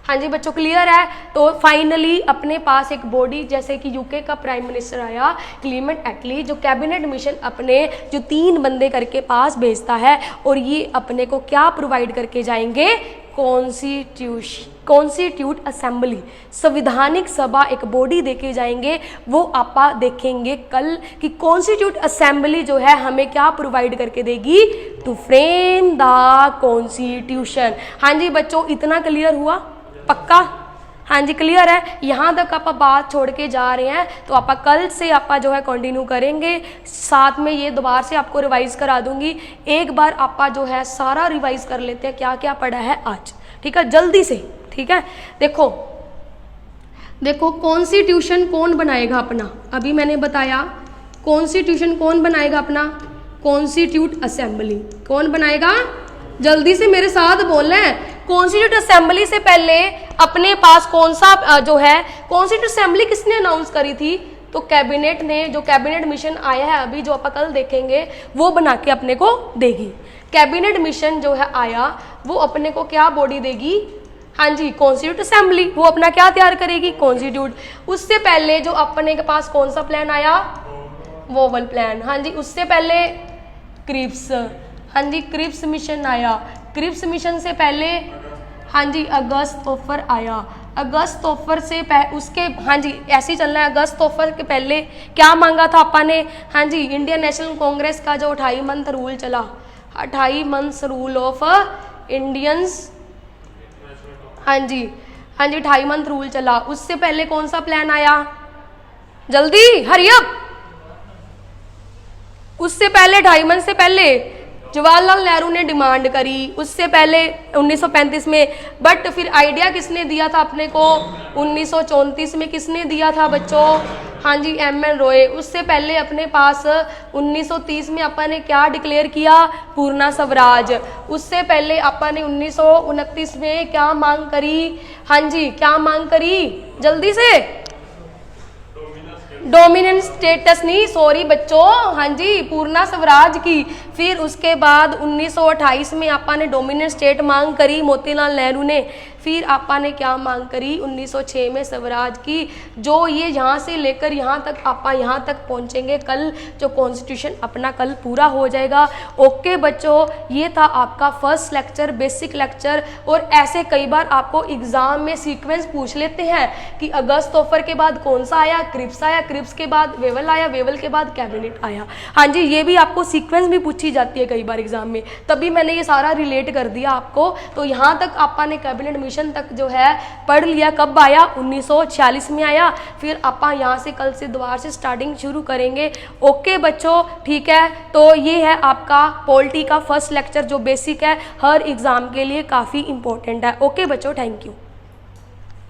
हाँ जी बच्चों क्लियर है। तो फाइनली अपने पास एक बॉडी जैसे कि यूके का प्राइम मिनिस्टर आया क्लीमेट एटली, जो कैबिनेट मिशन अपने जो 3 बंदे करके पास भेजता है, और ये अपने को क्या प्रोवाइड करके जाएंगे, कॉन्स्टिट्यूट असेंबली, संविधानिक सभा एक बॉडी देके जाएंगे। वो आपा देखेंगे कल कि कॉन्स्टिट्यूट असेंबली जो है हमें क्या प्रोवाइड करके देगी, टू फ्रेम द कॉन्स्टिट्यूशन। हाँ जी बच्चों इतना क्लियर हुआ पक्का, हाँ जी क्लियर है। यहाँ तक आप बात छोड़ के जा रहे हैं, तो आप कल से आप जो है कंटिन्यू करेंगे, साथ में ये दोबारा से आपको रिवाइज करा दूंगी। एक बार आप जो है सारा रिवाइज कर लेते हैं क्या क्या पढ़ा है आज, ठीक है जल्दी से, ठीक है। देखो देखो कॉन्स्टिट्यूशन कौन बनाएगा अपना, अभी मैंने बताया कॉन्स्टिट्यूशन कौन बनाएगा अपना, कॉन्स्टिट्यूट असेंबली। कौन बनाएगा, जल्दी से मेरे साथ बोलना है। कॉन्स्टिट्यूट असेंबली से पहले अपने पास कौन सा जो है, कॉन्स्टिट्यूट असेंबली किसने अनाउंस करी थी, तो कैबिनेट ने, जो कैबिनेट मिशन आया है अभी जो आप कल देखेंगे वो बना के अपने को देगी। कैबिनेट मिशन जो है आया वो अपने को क्या बॉडी देगी, हाँ जी कॉन्स्टिट्यूट असेंबली, वो अपना क्या तैयार करेगी, कॉन्स्टिट्यूट। उससे पहले जो अपने के पास कौन सा प्लान आया, वोवल प्लान, हाँ जी। उससे पहले क्रिप्स, हाँ जी क्रिप्स मिशन आया। क्रिप्स मिशन से पहले हाँ जी अगस्त ऑफर आया। अगस्त ऑफर से उसके हाँ जी ऐसे ही चलना है। अगस्त ऑफर के पहले क्या मांगा था आपा ने, हाँ जी इंडियन नेशनल कांग्रेस का जो 28 मंथ रूल चला, 28 मंथ्स रूल ऑफ इंडियंस, हाँ जी 28 मंथ रूल चला। उससे पहले कौन सा प्लान आया, जल्दी हरी अप। उससे पहले 28 मंथ से पहले जवाहरलाल नेहरू ने डिमांड करी, उससे पहले 1935 में, बट फिर आइडिया किसने दिया था अपने को, 1934 में किसने दिया था बच्चों, हाँ जी, एम.एन. रॉय। उससे पहले अपने पास 1930 में अपन ने क्या डिक्लेयर किया, पूर्णा स्वराज। उससे पहले अपन ने 1929 में क्या मांग करी, हाँ जी क्या मांग करी, जल्दी से, डोमिनेंट स्टेटस नहीं, सॉरी बच्चों, हाँ जी पूर्णा स्वराज की। फिर उसके बाद 1928 में आपा ने डोमिनेंट स्टेट मांग करी मोतीलाल नेहरू ने। फिर आपा ने क्या मांग करी 1906 में स्वराज की। जो ये यहाँ से लेकर यहाँ तक आपा यहाँ तक पहुँचेंगे कल, जो कॉन्स्टिट्यूशन अपना कल पूरा हो जाएगा। ओके बच्चों, ये था आपका फर्स्ट लेक्चर, बेसिक लेक्चर। और ऐसे कई बार आपको एग्जाम में सीक्वेंस पूछ लेते हैं कि अगस्त ऑफर के बाद कौन सा आया, क्रिप्स आया, क्रिप्स के बाद वेवल आया, वेवल के बाद कैबिनेट आया। हाँ जी, ये भी आपको सीक्वेंस भी पूछी जाती है कई बार एग्जाम में, तभी मैंने ये सारा रिलेट कर दिया आपको। तो यहाँ तक आपा ने कैबिनेट मिशन तक जो है पढ़ लिया। कब आया, 1946 में आया। फिर आपा यहाँ से कल से दोबारा से स्टार्टिंग शुरू करेंगे। ओके बच्चों, ठीक है। तो ये है आपका पॉलिटी का फर्स्ट लेक्चर जो बेसिक है, हर एग्जाम के लिए काफ़ी इंपॉर्टेंट है। ओके बच्चों, थैंक यू।